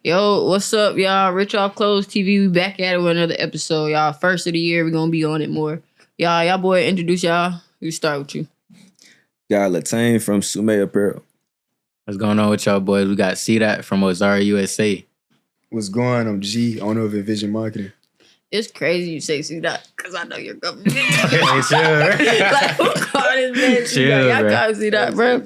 Yo, what's up, y'all? Rich Off Clothes TV. We back at it with another episode, y'all. First of the year, we gonna be on it more. Y'all boy, introduce y'all. We start with you. Got Latane from Sume Apparel. What's going on with y'all boys? We got C-Dot from Ozara USA. What's going on? I'm G, owner of Envision Marketing. It's crazy you say C-Dot, because I know you're government. Hey, chill. Like, who called this man C-Dot? Y'all call him C-Dot, bro.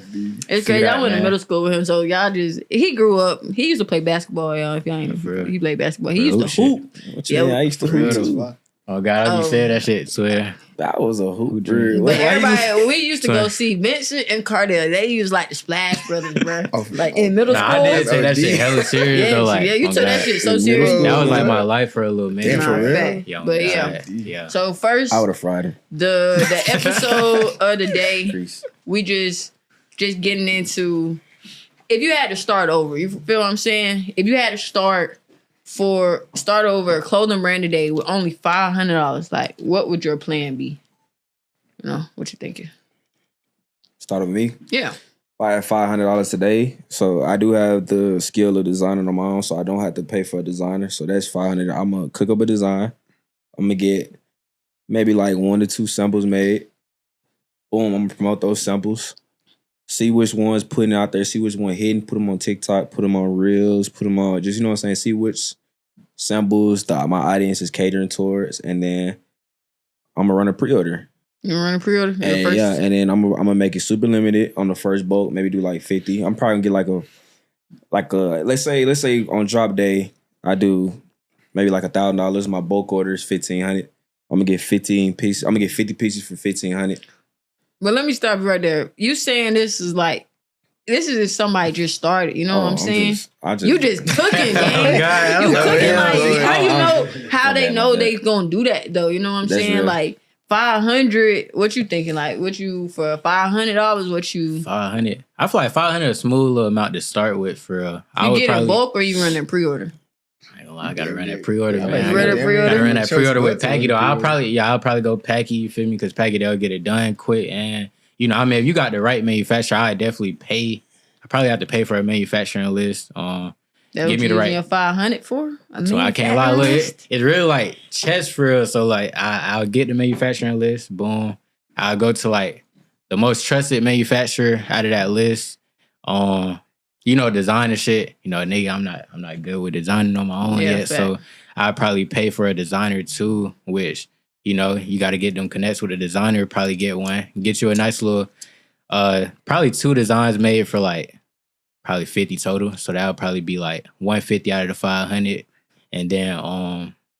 It's crazy. I went to middle school with him, so y'all just... He grew up. He used to play basketball, y'all, if y'all ain't know. He played basketball. He used to hoop. Yeah, I used to hoop too. Oh, God, I be saying that shit, swear. That was a hoop dream. But everybody, we used to go see Vincent and Cardell. They used like the Splash Brothers, bro. Like in middle school. I did take that shit hella serious though. Like, you took that shit so serious. That was like my life for a little minute. Damn, for real? Yo, but yeah. So first, I would have fried him. The episode of the day, we just getting into. If you had to start over, you feel what I'm saying? If you had to start over a clothing brand today with only $500, like what would your plan be? You know, what you thinking? Start with me? Yeah. If I have $500 today, so I do have the skill of designing on my own, so I don't have to pay for a designer. So that's $500. I'm gonna cook up a design. I'm gonna get maybe like 1 to 2 samples made. Boom, I'm gonna promote those samples. See which ones putting out there, see which one hitting, put them on TikTok, put them on Reels, put them on, just, you know what I'm saying? See which samples my audience is catering towards, and then I'm gonna run a pre-order. You run a pre-order? And, yeah, and then I'm gonna make it super limited on the first bulk, maybe do like 50. I'm probably gonna get like a let's say on drop day, I do maybe like $1,000. My bulk order is $1,500. I'm gonna get 15 pieces. I'm gonna get 50 pieces for $1,500. But let me stop you right there. You saying this is if somebody just started. You know what I'm saying? You just cooking, man. God, you cooking like how you know how they know they gonna do that though? You know what I'm saying? Real. Like 500. What you thinking? Like what you for $500? What you 500? I feel like 500 is a smooth little amount to start with. For you get a bulk or you running pre-order? I gotta run that pre-order, man. Gotta run that pre-order with Packy though. I'll probably go Packy. You feel me? Because Packy they'll get it done quick, and you know, I mean, if you got the right manufacturer, I definitely pay. I probably have to pay for a manufacturing list. Give me the right. 500 for. So I can't lie. Look, it's really like chest for real. So like, I'll get the manufacturing list. Boom. I'll go to like the most trusted manufacturer out of that list. You know, designer shit. You know, nigga, I'm not good with designing on my own yet. Fact. So I'll probably pay for a designer too, which, you know, you got to get them connects with a designer, probably get one. Get you a nice little, probably 2 designs made for like, probably 50 total. So that'll probably be like 150 out of the 500. And then,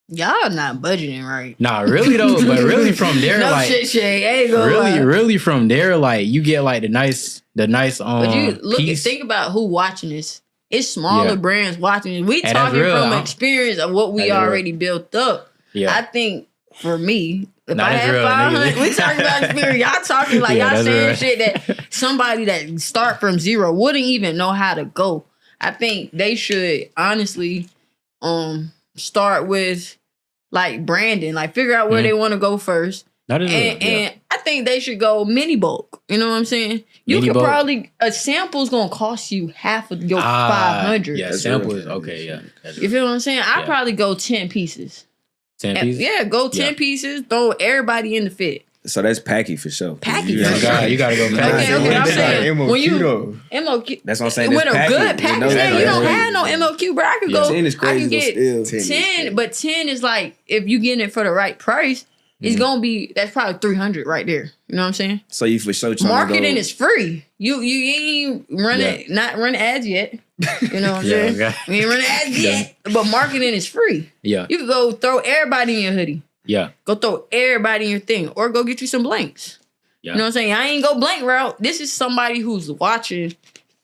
y'all not budgeting right. Nah, really though. But really from there, no like, shit, Shay. Ain't gonna really from there, like, you get like the nice, but you look piece. Think about who watching this. It's smaller brands watching this. We talking from experience of what we already built up. Yeah. I think for me, if I had 500, we talking about experience. Y'all talking like y'all saying shit that somebody that start from zero wouldn't even know how to go. I think they should honestly start with like branding, like figure out where they want to go first. And I think they should go mini bulk. You know what I'm saying? You could probably a sample's gonna cost you half of your 500. Yeah, samples. Okay, yeah. You feel what I'm saying? I'd probably go 10 pieces. 10 pieces? Yeah, go 10 pieces. Throw everybody in the fit. So that's Packy for sure. Packy. You gotta go Packy. Okay, I'm saying when you MOQ. That's what I'm saying. With a good package, you don't have no MOQ, but I could go. 10 is crazy. I can get 10, but 10 is like if you getting it for the right price, it's gonna be that's probably 300 right there. You know what I'm saying? So you for sure marketing is free. You ain't not run ads yet. You know what I'm saying? Okay. You ain't running ads yet, but marketing is free. Yeah, you can go throw everybody in your hoodie. Yeah. Go throw everybody in your thing. Or go get you some blanks. Yeah. You know what I'm saying? I ain't go blank route. This is somebody who's watching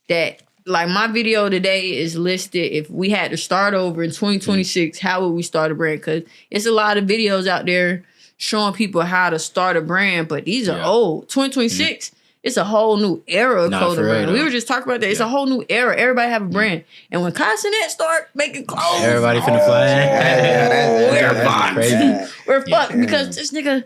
that, like my video today is listed. If we had to start over in 2026, how would we start a brand? Because it's a lot of videos out there showing people how to start a brand, but these are old. 2026, it's a whole new era of clothing brand. We were just talking about that. It's a whole new era. Everybody have a brand. And when Consonant start making clothes, everybody finna fly. We're fucked. We're fucked because this nigga,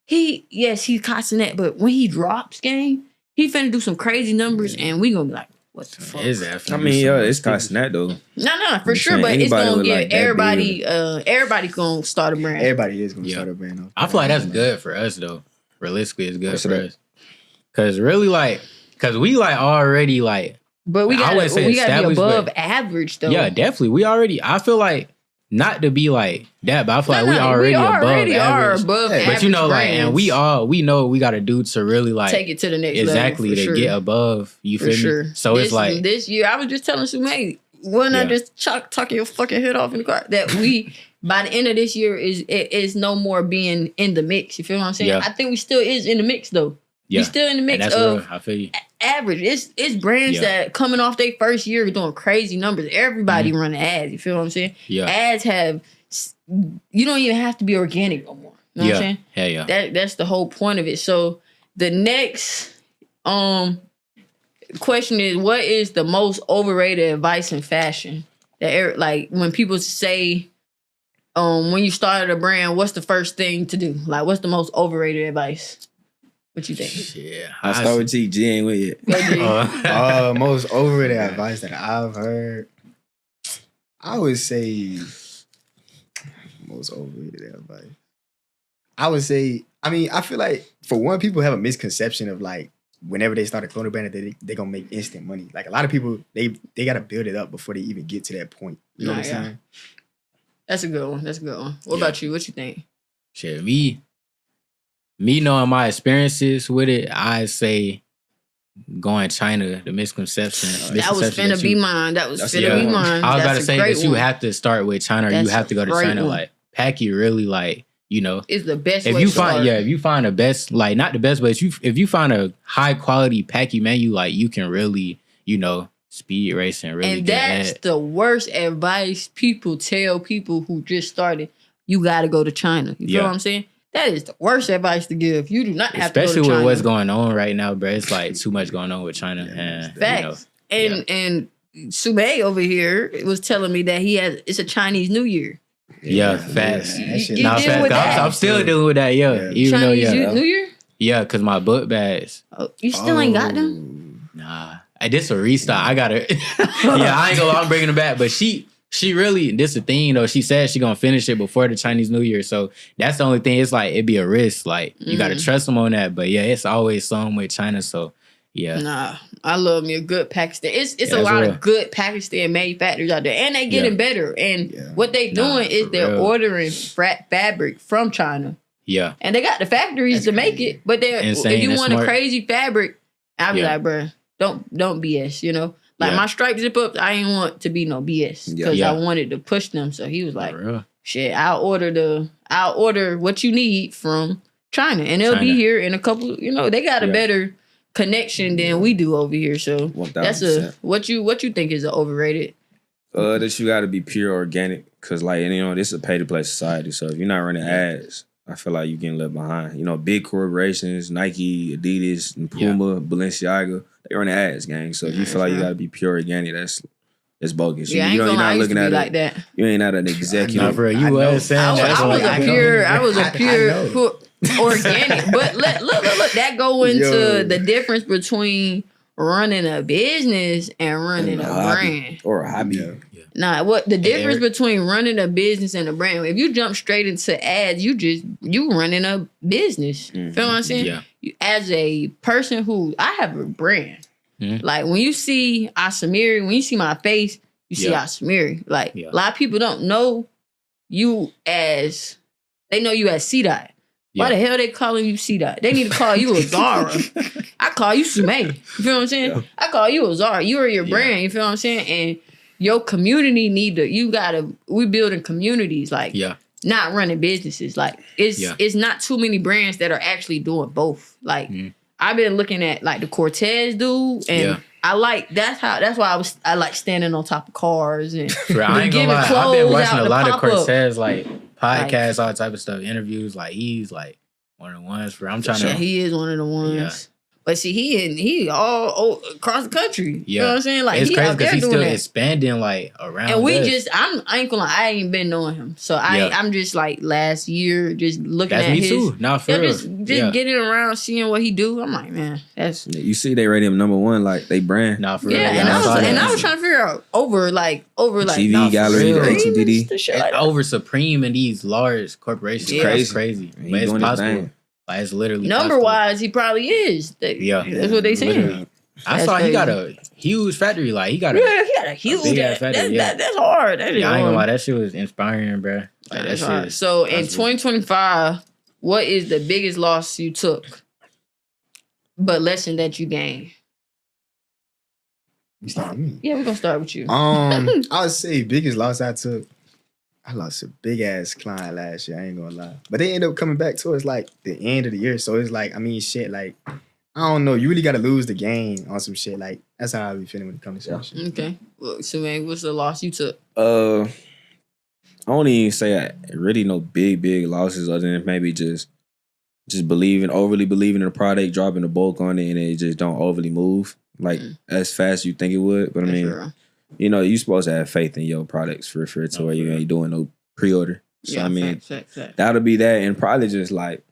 he's Consonant, but when he drops game, he finna do some crazy numbers and we gonna be like, what the fuck? I mean, it's kind of snap though. No, for sure, but it's gonna get everybody. Everybody gonna start a brand. Everybody is gonna start a brand. Though. I feel like that's good for us though. Realistically, it's good for us. Cause really, like, cause we like already like. But we gotta be above average though. Yeah, definitely. We already. I feel like not to be like that, but I feel like we already above average. But you know, like, and we know what we gotta do to really like take it to the next exactly level. To get above. You feel me? So it's like this year. I was just telling Sumaye, when I just talking your fucking head off in the car, that we by the end of this year is no more being in the mix. You feel what I'm saying? I think we still is in the mix though. Yeah. We still in the mix of I feel you. Average. It's brands that coming off their first year doing crazy numbers. Everybody running ads. You feel what I'm saying? Yeah. Ads have. You don't even have to be organic no more. You know what I'm saying? Hell yeah. That's the whole point of it. So the next question is, what is the most overrated advice in fashion? That like when people say, when you started a brand, what's the first thing to do? Like, what's the most overrated advice? What you think? Yeah, I start with G ain't with it. Most overrated advice that I've heard, I would say most overrated advice. I would say, I mean, I feel like for one, people have a misconception of like whenever they start a clothing brand, they're gonna make instant money. Like a lot of people, they gotta build it up before they even get to that point. You know what I'm saying? That's a good one. What about you? What you think? Shit, me knowing my experiences with it, I say going China, the misconception. That was finna be mine. I was about to say that you have to start with China or you have to go to China. One. Like, Packy really, like, you know. It's the best if way you to find, start. if you find the best, like, not the best, but if you find a high quality Packy menu, like, you can really, you know, speed race and really get that's the worst advice people tell people who just started. You got to go to China. You feel what I'm saying? That is the worst advice to give. You do not have to go to China. Especially with what's going on right now, bro. It's like too much going on with China. Facts. You know, and Sumaye over here was telling me that it's a Chinese New Year. Yeah, facts. I'm still dealing with that, even Chinese New Year? Yeah, because my book bags. Oh, you still ain't got them? Nah. This a restock. I got it. I ain't gonna lie, I'm bringing them back. But she really, this the thing though, she said she gonna finish it before the Chinese New Year. So that's the only thing. It's like, it'd be a risk. Like, you gotta trust them on that. But yeah, it's always something with China. So yeah. Nah, I love me a good Pakistan. It's a lot of good Pakistan manufacturers out there. And they getting better. And what they doing is they're ordering fabric from China. Yeah. And they got the factories to make it. But if you want a crazy fabric, I'll be like, bro, don't BS, you know? Like my stripe zip up, I ain't want to be no BS because I wanted to push them. So he was like, shit, I'll order what you need from China. And they'll be here in a couple, you know, they got a better connection than we do over here. So 1,000%. That's what you think is overrated? That you got to be pure organic because, like, you know, this is a pay-to-play society. So if you're not running ads, I feel like you're getting left behind. You know, big corporations, Nike, Adidas, and Puma, Balenciaga, they run ads, gang. So if you feel like you got to be pure organic, that's bogus. Yeah, you're not looking at like that. You ain't at an executive. No, bro, you was saying I was a pure organic. But look, that go into the difference between running a business and running a brand. Or a hobby. Nah, what the difference between running a business and a brand? If you jump straight into ads, you running a business. Feel what I'm saying? Yeah. As a person who I have a brand. Like when you see Asamiri, when you see my face, you see Asamiri. Like a lot of people don't know you as they know you as C-Dot. Why the hell they calling you C-Dot? They need to call you a Zara. I call you Sumaye. You feel what I'm saying? Yeah. I call you a Zara. You are your brand. You feel what I'm saying? And your community we building communities, like not running businesses. Like it's not too many brands that are actually doing both. Like I've been looking at like the Cortez dude and I like that's why I like standing on top of cars and I ain't gonna lie, I've been watching a lot of Cortez like podcasts, all type of stuff, interviews. Like he's like one of the ones I'm trying to. He is one of the ones. But see, he all across the country. You know what I'm saying? Like it's he crazy out there he's doing still that. expanding like around. And we us. I ain't gonna lie, I ain't been knowing him. So I'm just like last year, just looking that's at me his. too. Nah, for real. Just getting around, seeing what he do. I'm like, man, that's. You see, they rate him number one, like they brand. Nah, for real. Yeah, and I was trying to figure out over TV gallery, HTBD, over Supreme and these large corporations. Yeah. That's crazy. But it's possible. Like it's literally number possible. wise, he probably is. That's what they saying. I saw he got a huge factory. Like he got a huge factory. That's hard. That is I ain't hard. gonna lie, that shit was inspiring, bro. Like that shit. So in 2025, what is the biggest loss you took, but lesson that you gained? You start with me. Yeah, we're gonna start with you. I would say biggest loss I took. I lost a big ass client last year. I ain't gonna lie, but they end up coming back towards like the end of the year. So it's like, I mean, shit. Like, I don't know. You really gotta lose the game on some shit. Like that's how I be feeling when it comes to that shit. Okay. Well, so man, what's the loss you took? I don't even say really no big losses other than maybe just overly believing in the product, dropping the bulk on it, and it just don't overly move like as fast as you think it would. But I mean. Sure. You know, you're supposed to have faith in your products for to where you ain't doing no pre-order. So, I mean, that'll be that. And probably just, like,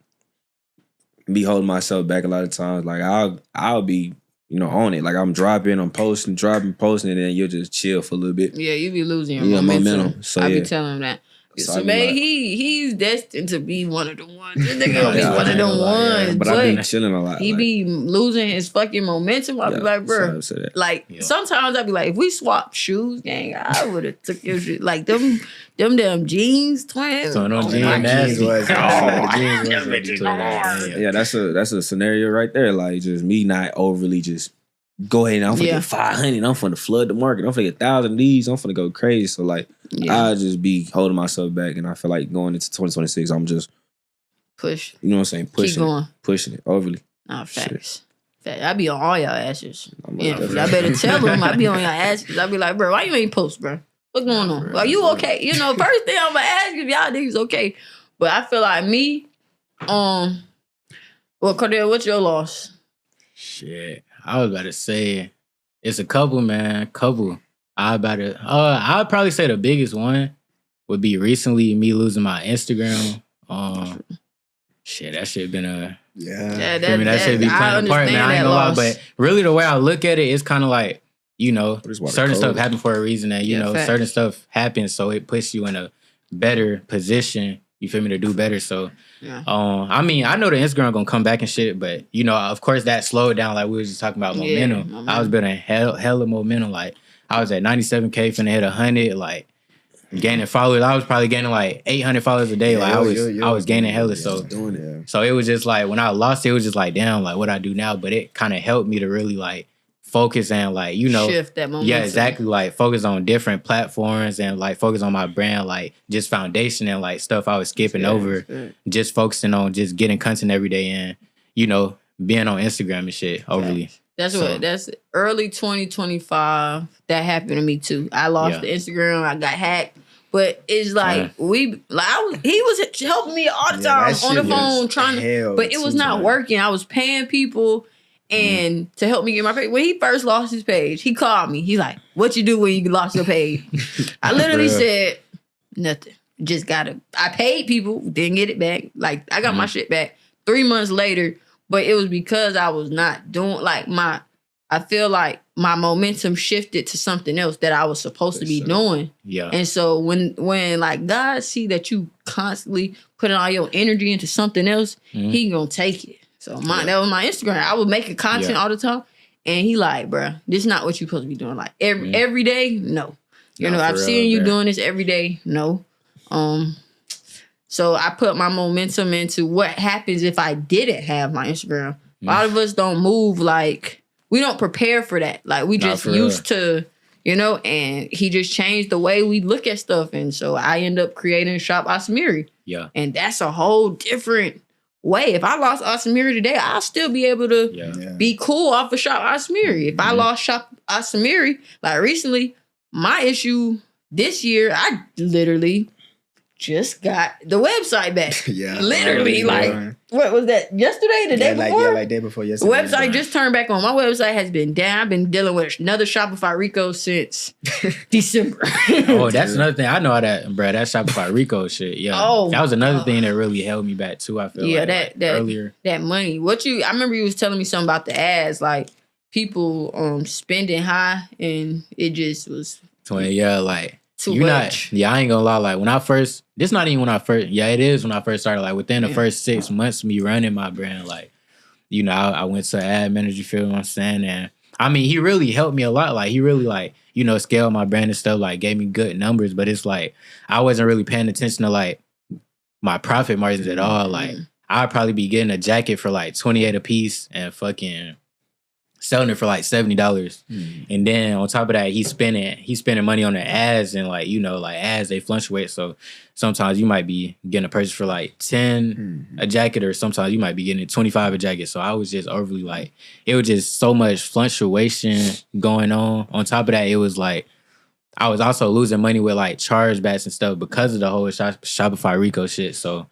be holding myself back a lot of times. Like, I'll be, on it. Like, I'm dropping, I'm posting, and then you'll just chill for a little bit. Yeah, you be losing your momentum. So, I be telling him that. So man, he's destined to be one of the ones. This nigga gonna be one of them ones. But I've been chilling a lot. He be losing his fucking momentum. I be like, bro, sometimes I be like, if we swap shoes, gang, I would have took your shit. Like them damn jeans, twins. So no jeans was. Yeah, that's a scenario right there. Like just me not overly just. Go ahead, I'm finna get 500. I'm finna flood the market. I'm finna get 1,000 of these. I'm finna go crazy. So like, I just be holding myself back, and I feel like going into 2026, I'm just push. You know what I'm saying? Pushing it overly. Nah, facts. I be on all y'all asses. Y'all better tell them I be on y'all asses. I be like, bro, why you ain't post, bro? What's going on? Are you okay? First thing I'm gonna ask if y'all niggas okay. But I feel like me, well, Cordell, what's your loss? Shit. I was about to say it's a couple, man. I'd probably say the biggest one would be recently me losing my Instagram. Shit, that shit been a that shit be playing a part, man. I ain't gonna lie, but really the way I look at it, it's kind of like certain stuff happened for a reason, and certain stuff happens, so it puts you in a better position. You feel me, to do better. So, I mean, I know the Instagram gonna come back and shit, but of course that slowed down. Like we was just talking about momentum. I was building hella momentum. Like I was at 97K, finna hit 100. Like gaining followers. I was probably gaining like 800 followers a day. Like I was gaining hella. So it was just like when I lost it was just like damn, like what I do now. But it kind of helped me to really like focus and like shift that momentum. Yeah, exactly. Like focus on different platforms and like focus on my brand, like just foundation and like stuff I was skipping over. Just focusing on just getting content every day and being on Instagram and shit overly. That's early 2025. That happened to me too. I lost the Instagram. I got hacked. But it's like he was helping me all the time on the phone but it was not working. I was paying people. And to help me get my page, when he first lost his page, he called me. He's like, "What you do when you lost your page?" I literally said, "Nothing. I paid people, didn't get it back. Like I got my shit back 3 months later, but it was because I was not doing I feel like my momentum shifted to something else that I was supposed to be doing. Yeah. And so when like God see that you constantly putting all your energy into something else, he gonna take it. So that was my Instagram. I was making content all the time. And he like, bruh, this is not what you're supposed to be doing. Like every day, no. I've seen you doing this every day. No. So I put my momentum into what happens if I didn't have my Instagram. A lot of us don't move we don't prepare for that. Like we just used to, and he just changed the way we look at stuff. And so I end up creating Shop Asamiri. Yeah. And that's a whole different way. If I lost Asamiri today, I'll still be able to be cool off of Shop Asamiri. If I lost Shop Asamiri, like recently, my issue this year, I literally just got the website back. Yeah. Literally, what was that? Yesterday? The day before? Like day before yesterday. The website just turned back on. My website has been down. I've been dealing with another Shopify Rico since December. Oh, that's another thing. I know how that, bro. That Shopify Rico shit. Yeah. Oh, that was another thing that really held me back too. I feel like earlier. That money. I remember you was telling me something about the ads, like people spending high, and it just was. Like. Too much. I ain't gonna lie. Like when I first, this not even when I first. Yeah, it is when I first started. Like within the first 6 months of me running my brand, like I went to ad manager. You feel what I'm saying? And I mean, he really helped me a lot. Like he really scaled my brand and stuff. Like gave me good numbers. But it's like I wasn't really paying attention to like my profit margins at all. Like I'd probably be getting a jacket for like $28 a piece and fucking selling it for like $70. And then on top of that, he's spending money on the ads, and like ads, they fluctuate. So sometimes you might be getting a purchase for like 10 a jacket, or sometimes you might be getting 25 a jacket. So I was just overly like, it was just so much fluctuation going on. On top of that, it was like I was also losing money with like chargebacks and stuff because of the whole Shopify Rico shit. So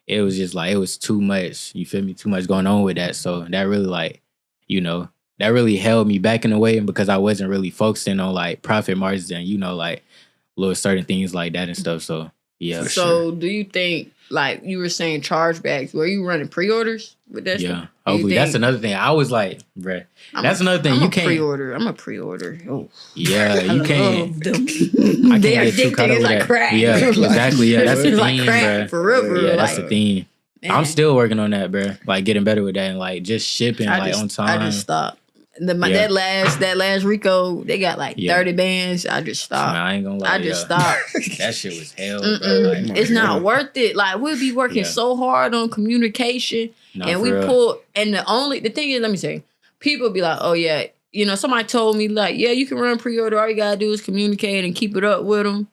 it was just like, it was too much, you feel me? Too much going on with that. So that really like, that really held me back in a way, because I wasn't really focusing on like profit margins and like little certain things like that and stuff. So yeah. So do you think, like you were saying, chargebacks? Were you running pre-orders with that? Yeah, hopefully that's another thing. I was like, bruh, that's another thing. I'm you can't pre-order. I'm a pre-order. Oh yeah, you can't. I can't get too caught over that. Crack. Yeah, exactly. Yeah, that's the thing, like crack, bruh. For real. Yeah, that's the thing. Man. I'm still working on that, bruh. Like getting better with that and like just shipping on time. I just stopped. That last Rico, they got like 30 bands. I just stopped. I ain't gonna lie. I just stopped. That shit was hell, bro. Like, it's not worth it. Like we'll be working so hard on communication, and we pull. And the thing is, let me say, people be like, oh yeah, somebody told me like, yeah, you can run pre-order. All you gotta do is communicate and keep it up with them.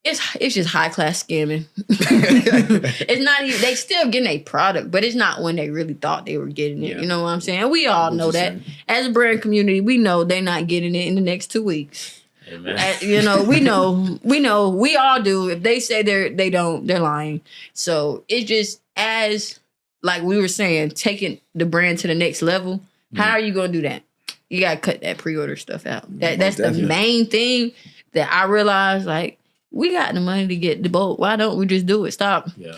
It's just high class scamming. It's not even, they still getting a product, but it's not when they really thought they were getting it. You know what I'm saying? We all know that. As a brand community, we know they're not getting it in the next 2 weeks. We know, we all do. If they say they don't, they're lying. So it's just, as like we were saying, taking the brand to the next level. How are you gonna do that? You gotta cut that pre-order stuff out. That's the main thing that I realized. Like, we got the money to get the boat. Why don't we just do it? Stop. Yeah.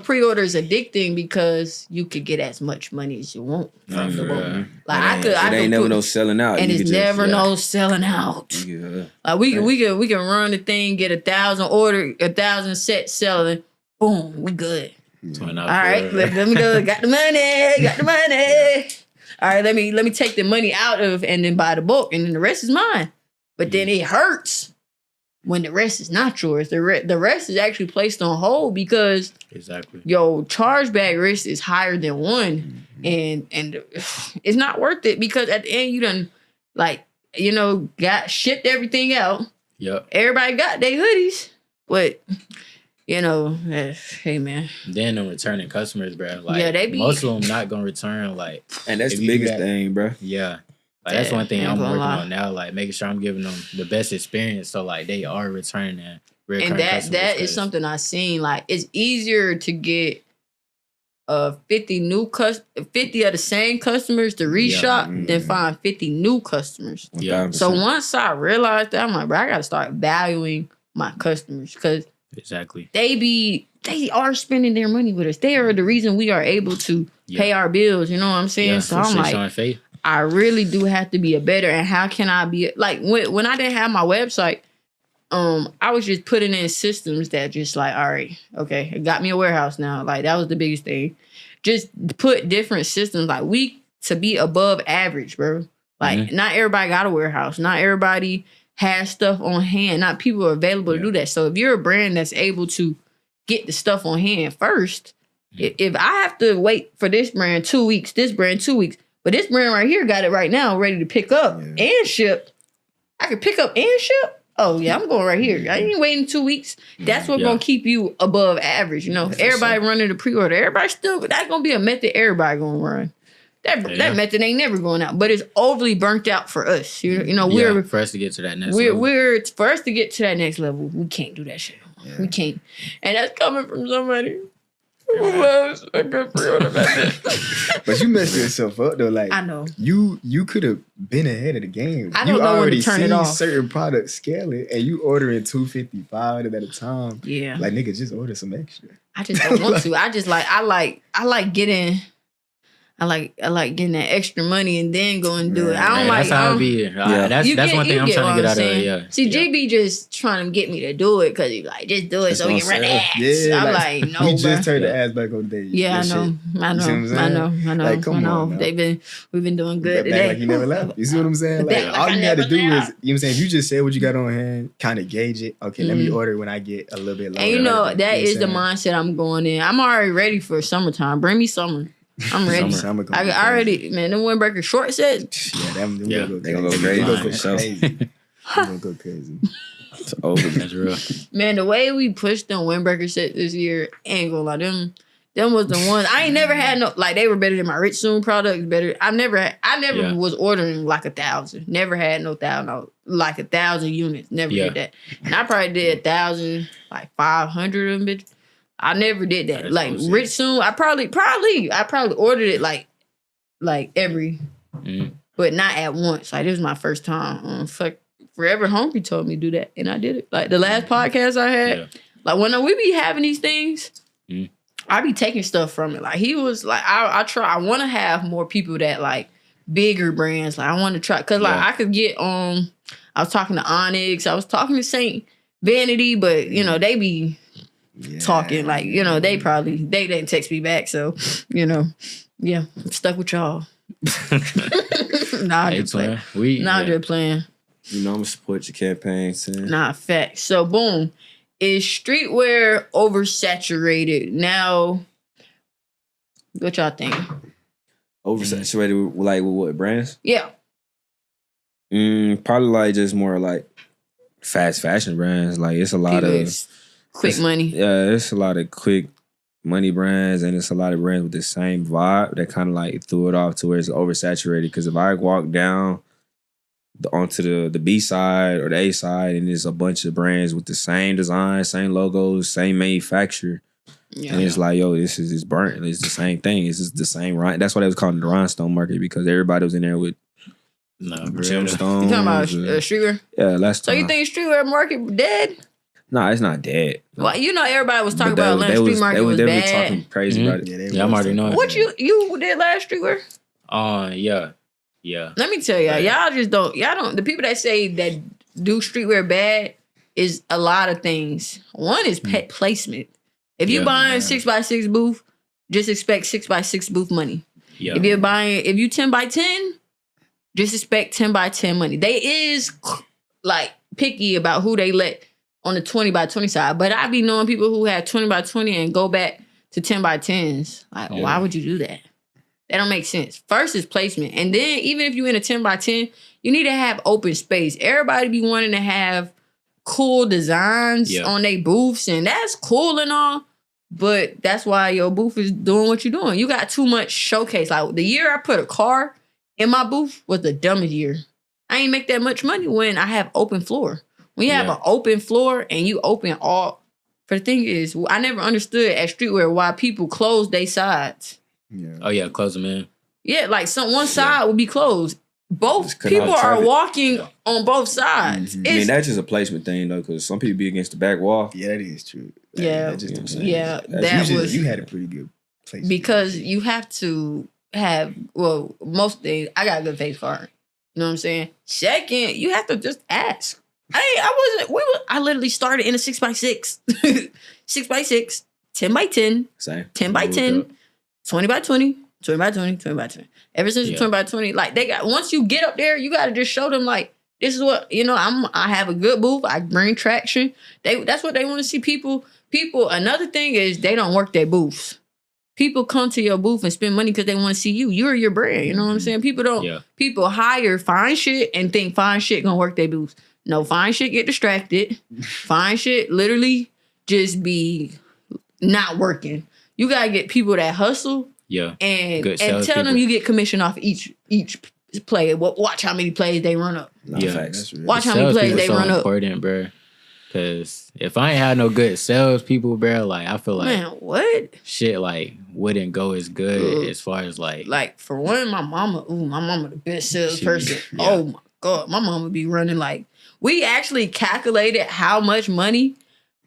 Pre-order is addicting because you could get as much money as you want from the boat. Like it ain't never no selling out. And it's never no selling out. Yeah. Like we can run the thing, get 1,000 order, 1,000 sets selling. Boom, we good. All right, let me go. Got the money. All right, let me take the money out of and then buy the book, and then the rest is mine. But then it hurts when the rest is not yours. The rest is actually placed on hold because your chargeback risk is higher than one, and it's not worth it because at the end you done got shipped everything out. Yep. Everybody got their hoodies, but hey man. Then the returning customers, bro. Like most of them not gonna return. Like, and that's the biggest thing, bro. Yeah. Like, that's one thing I'm working on now, like making sure I'm giving them the best experience, so like they are returning and that is something I've seen. Like, it's easier to get 50 of the same customers to reshop than find 50 new customers. Yeah. So once I realized that, I'm like, bro, I gotta start valuing my customers because they are spending their money with us. They are the reason we are able to pay our bills. You know what I'm saying? Yeah, so I'm like, I really do have to be a better. And how can I be like when I didn't have my website? I was just putting in systems that just like, all right, okay, it got me a warehouse now. Like, that was the biggest thing. Just put different systems, like to be above average, bro. Like, not everybody got a warehouse. Not everybody has stuff on hand. Not people are available to do that. So if you're a brand that's able to get the stuff on hand first, if I have to wait for this brand 2 weeks, this brand 2 weeks, but this brand right here got it right now, ready to pick up and ship. I can pick up and ship. Oh yeah, I'm going right here. I ain't waiting 2 weeks. That's what's gonna keep you above average. Everybody running the pre-order. Everybody still, that's gonna be a method everybody gonna run. That method ain't never going out, but it's overly burnt out for us. You know, we're for us to get to that next level. For us to get to that next level, we can't do that shit. Yeah. We can't, and that's coming from somebody who loves a good pre-order method. But you messed yourself up though. Like I know you could have been ahead of the game. I don't know when to turn it off. Certain products scaling, and you ordering 250 at a time. Yeah, like nigga, just order some extra. I just don't want to. I like getting. I like getting that extra money and then go and do it. I don't like. That's how it be. That's one thing I'm trying to get out of it. Yeah. See, GB just trying to get me to do it because he's like, just do it so we can run ads. Yeah, I'm like, no, we just turned the ads back on the day. Yeah, I know. Like, come on. We've been doing good today. Like you never left. You see what I'm saying? Like all you had to do is, you know what I'm saying? If you just say what you got on hand, kind of gauge it. Okay, let me order when I get a little bit lower. And you know that is the mindset I'm going in. I'm already ready for summertime. Bring me summer. I'm ready. I already, man, them windbreaker short sets. Yeah, them they gonna go crazy. They gonna go crazy. It's over. That's real. Man, the way we pushed them windbreaker sets this year, ain't gonna lie, them was the ones. I ain't never had no, like, they were better than my Rich Soon products. Better. I never was ordering like 1,000. Never had no 1,000, like 1,000 units. Never did that. And I probably did 1,000, like 500 of them bitches. I never did that. That's like Rich Soon, I probably ordered it like every, but not at once. Like, this was my first time. Forever Hungry told me to do that, and I did it. Like the last podcast I had, like when we be having these things, I be taking stuff from it. Like he was like, I want to have more people that like bigger brands. Like I want to try, cause like I could get I was talking to Onyx, I was talking to Saint Vanity, but you know they be. Talking like, you know, they didn't text me back, so you know, I'm stuck with y'all. I'm just playing. Just playing. You know, I'm gonna support your campaign, son. Nah, facts. So boom, is streetwear oversaturated now? What y'all think? Oversaturated with what brands? Yeah. Probably like just more like fast fashion brands. Like it's a lot of quick money. Yeah, it's a lot of quick money brands, and it's a lot of brands with the same vibe that kind of like threw it off to where it's oversaturated. Because if I walk down onto the B side or the A side, and there's a bunch of brands with the same design, same logos, same manufacturer, and it's like, yo, this is burnt. It's the same thing. It's just the same. That's why they was calling it the rhinestone market, because everybody was in there with gemstones. You talking about streetwear? Yeah, last time. So you think streetwear market dead? No, it's not dead. Well, you know, everybody was talking about last street market was bad. They were talking crazy about it. Yeah, I'm already knowing. What you did last streetwear? Yeah. Let me tell y'all, y'all don't. The people that say that do streetwear bad is a lot of things. One is pet placement. If you buying 6x6 booth, just expect 6x6 booth money. Yeah. If you 10x10, just expect 10x10 money. They is like picky about who they let on the 20x20 side, but I be knowing people who have 20x20 and go back to 10x10s. Like, why would you do that? That don't make sense. First is placement, and then even if you in a 10x10, you need to have open space. Everybody be wanting to have cool designs on their booths, and that's cool and all, but that's why your booth is doing what you're doing. You got too much showcase. Like the year I put a car in my booth was the dumbest year. I ain't make that much money when I have open floor. When you have an open floor and you open all, but the thing is, I never understood at streetwear why people close their sides. Yeah. Oh yeah, close them in. Yeah, like one side would be closed. Both people are walking on both sides. Mm-hmm. I mean, that's just a placement thing though, because some people be against the back wall. Yeah, that is true. You had a pretty good placement. Because you have to have, well, most things, I got a good face card. You know what I'm saying? Second, you have to just ask. I literally started in a 6x6, 6x6, 10x10, same, 10x10, 20x20, 20x20, 20x20. Ever since 20x20, like once you get up there, you got to just show them like, this is what, you know, I have a good booth. I bring traction. That's what they want to see. People, another thing is they don't work their booths. People come to your booth and spend money because they want to see you. You're your brand. You know what I'm saying? People hire fine shit and think fine shit gonna work their booths. No, fine shit get distracted. Fine shit literally just be not working. You gotta get people that hustle Yeah. And tell them you get commission off each play. Watch how many plays they run up. Facts. Watch how many plays they run up. Important, bro. Because if I ain't had no good salespeople, bro, like I feel like man, what shit like wouldn't go as good as far as like for one, my mama the best salesperson. Yeah. Oh my God, my mama be running like we actually calculated how much money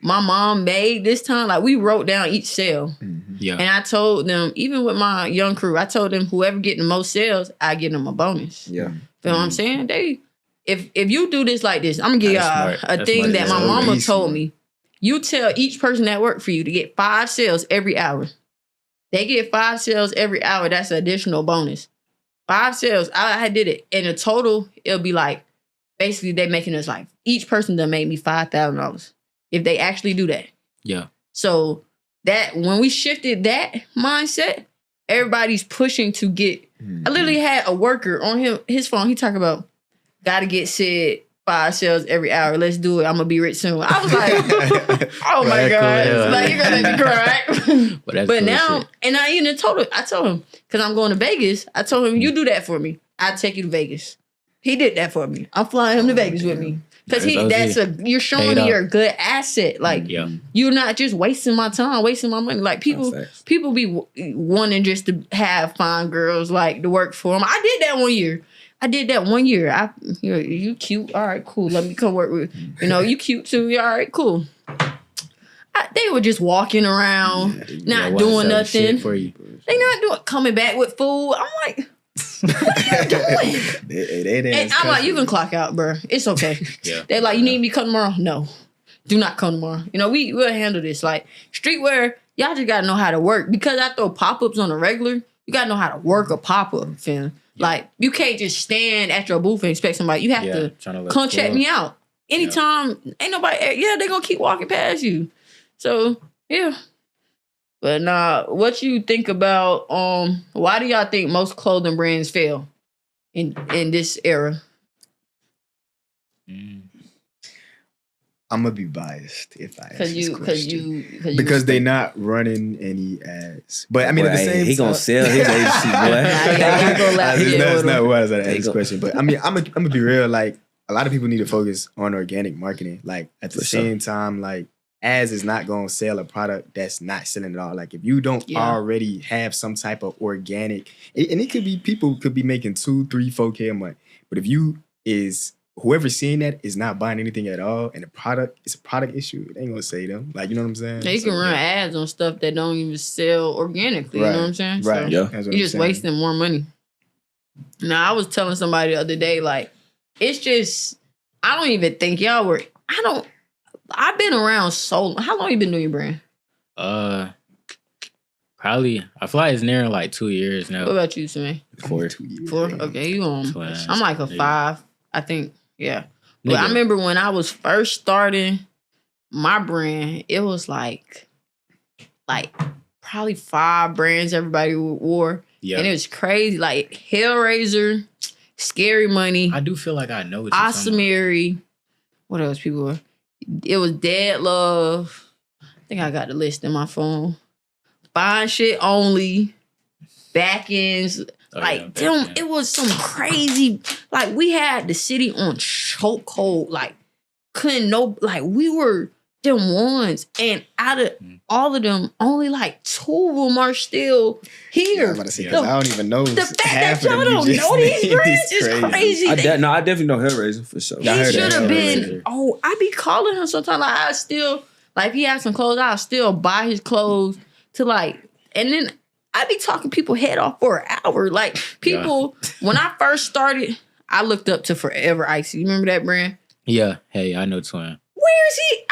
my mom made this time. Like we wrote down each sale. Mm-hmm. Yeah. And I told them, even with my young crew, I told them whoever get the most sales, I give them a bonus. Yeah. Feel what I'm saying? If you do this like this, I'm gonna give y'all a thing that my mama told me. You tell each person that work for you to get 5 sales every hour. They get 5 sales every hour. That's an additional bonus. 5 sales. I did it. In a total, it'll be like, basically they making us like, each person done made me $5,000. If they actually do that. Yeah. So that when we shifted that mindset, everybody's pushing to get. I literally had a worker on his phone. He talking about gotta get said 5 sales every hour. Let's do it. I'm gonna be rich soon. I was like, oh my God, cool, like you're gonna make me cry. But cool now, shit. And I even told him because I'm going to Vegas. I told him you do that for me. I'll take you to Vegas. He did that for me. I'm flying him to Vegas with me. Because you're showing me you're a good asset. Like you're not just wasting my time, wasting my money. Like people be wanting just to have fine girls like to work for them. I did that 1 year. You cute. All right, cool. Let me come work with you cute too. All right, cool. They were just walking around, not doing nothing. For you. They not doing coming back with food. I'm like, what are you doing? And I'm like, you can clock out, bro. It's okay. Yeah. They're like, you need me to come tomorrow? No. Do not come tomorrow. We'll handle this. Like, streetwear, y'all just gotta know how to work. Because I throw pop-ups on the regular, you gotta know how to work a pop-up, fam. Yeah. Like, you can't just stand at your booth and expect somebody. You have to come check me out. Anytime, ain't nobody, they gonna keep walking past you. So, yeah. But nah, what you think about, why do y'all think most clothing brands fail in this era? I'm gonna be biased if I ask this question. Because they not running any ads. But I mean, at the same time, he gonna sell his agency, boy. That's not why I asked this question. But I mean, I'm gonna be real. Like, a lot of people need to focus on organic marketing. Like, at the same time, like, ads is not going to sell a product that's not selling at all. Like, if you don't already have some type of organic, and it could be, people could be making 2, 3, 4K a month. But if whoever's seeing that is not buying anything at all, and it's a product issue, it ain't going to say them. Like, you know what I'm saying? They can run ads on stuff that don't even sell organically. You know what I'm saying? Right. So you're just wasting more money. Now, I was telling somebody the other day, like, it's just, I don't even think y'all were, I've been around so long. How long you been doing your brand? Probably, I feel like it's nearing like 2 years now. What about you, Samay? 4. 4? Okay, you on. I'm like a 5, I think. Yeah. But I remember when I was first starting my brand, it was like probably 5 brands everybody wore. Yeah. And it was crazy. Like Hellraiser, Scary Money. I do feel like I know what you're Asamiri. What else people were? It was Dead Love. I think I got the list in my phone. Fine Shit Only. Back Ends. It was some crazy. Like, we had the city on chokehold. Like, we were them ones. And out of all of them, only like 2 of them are still here. Yeah, I'm about to say, because I don't even know. The fact that y'all don't know these brands is crazy. I definitely know Hellraiser for sure. He should have been. Oh, I be calling him sometimes. Like, I still, like, if he has some clothes, I'll still buy his clothes to like, and then I be talking people head off for an hour. Like, people, when I first started, I looked up to Forever Icy. You remember that brand? Yeah. Hey, I know Twin. Where is he?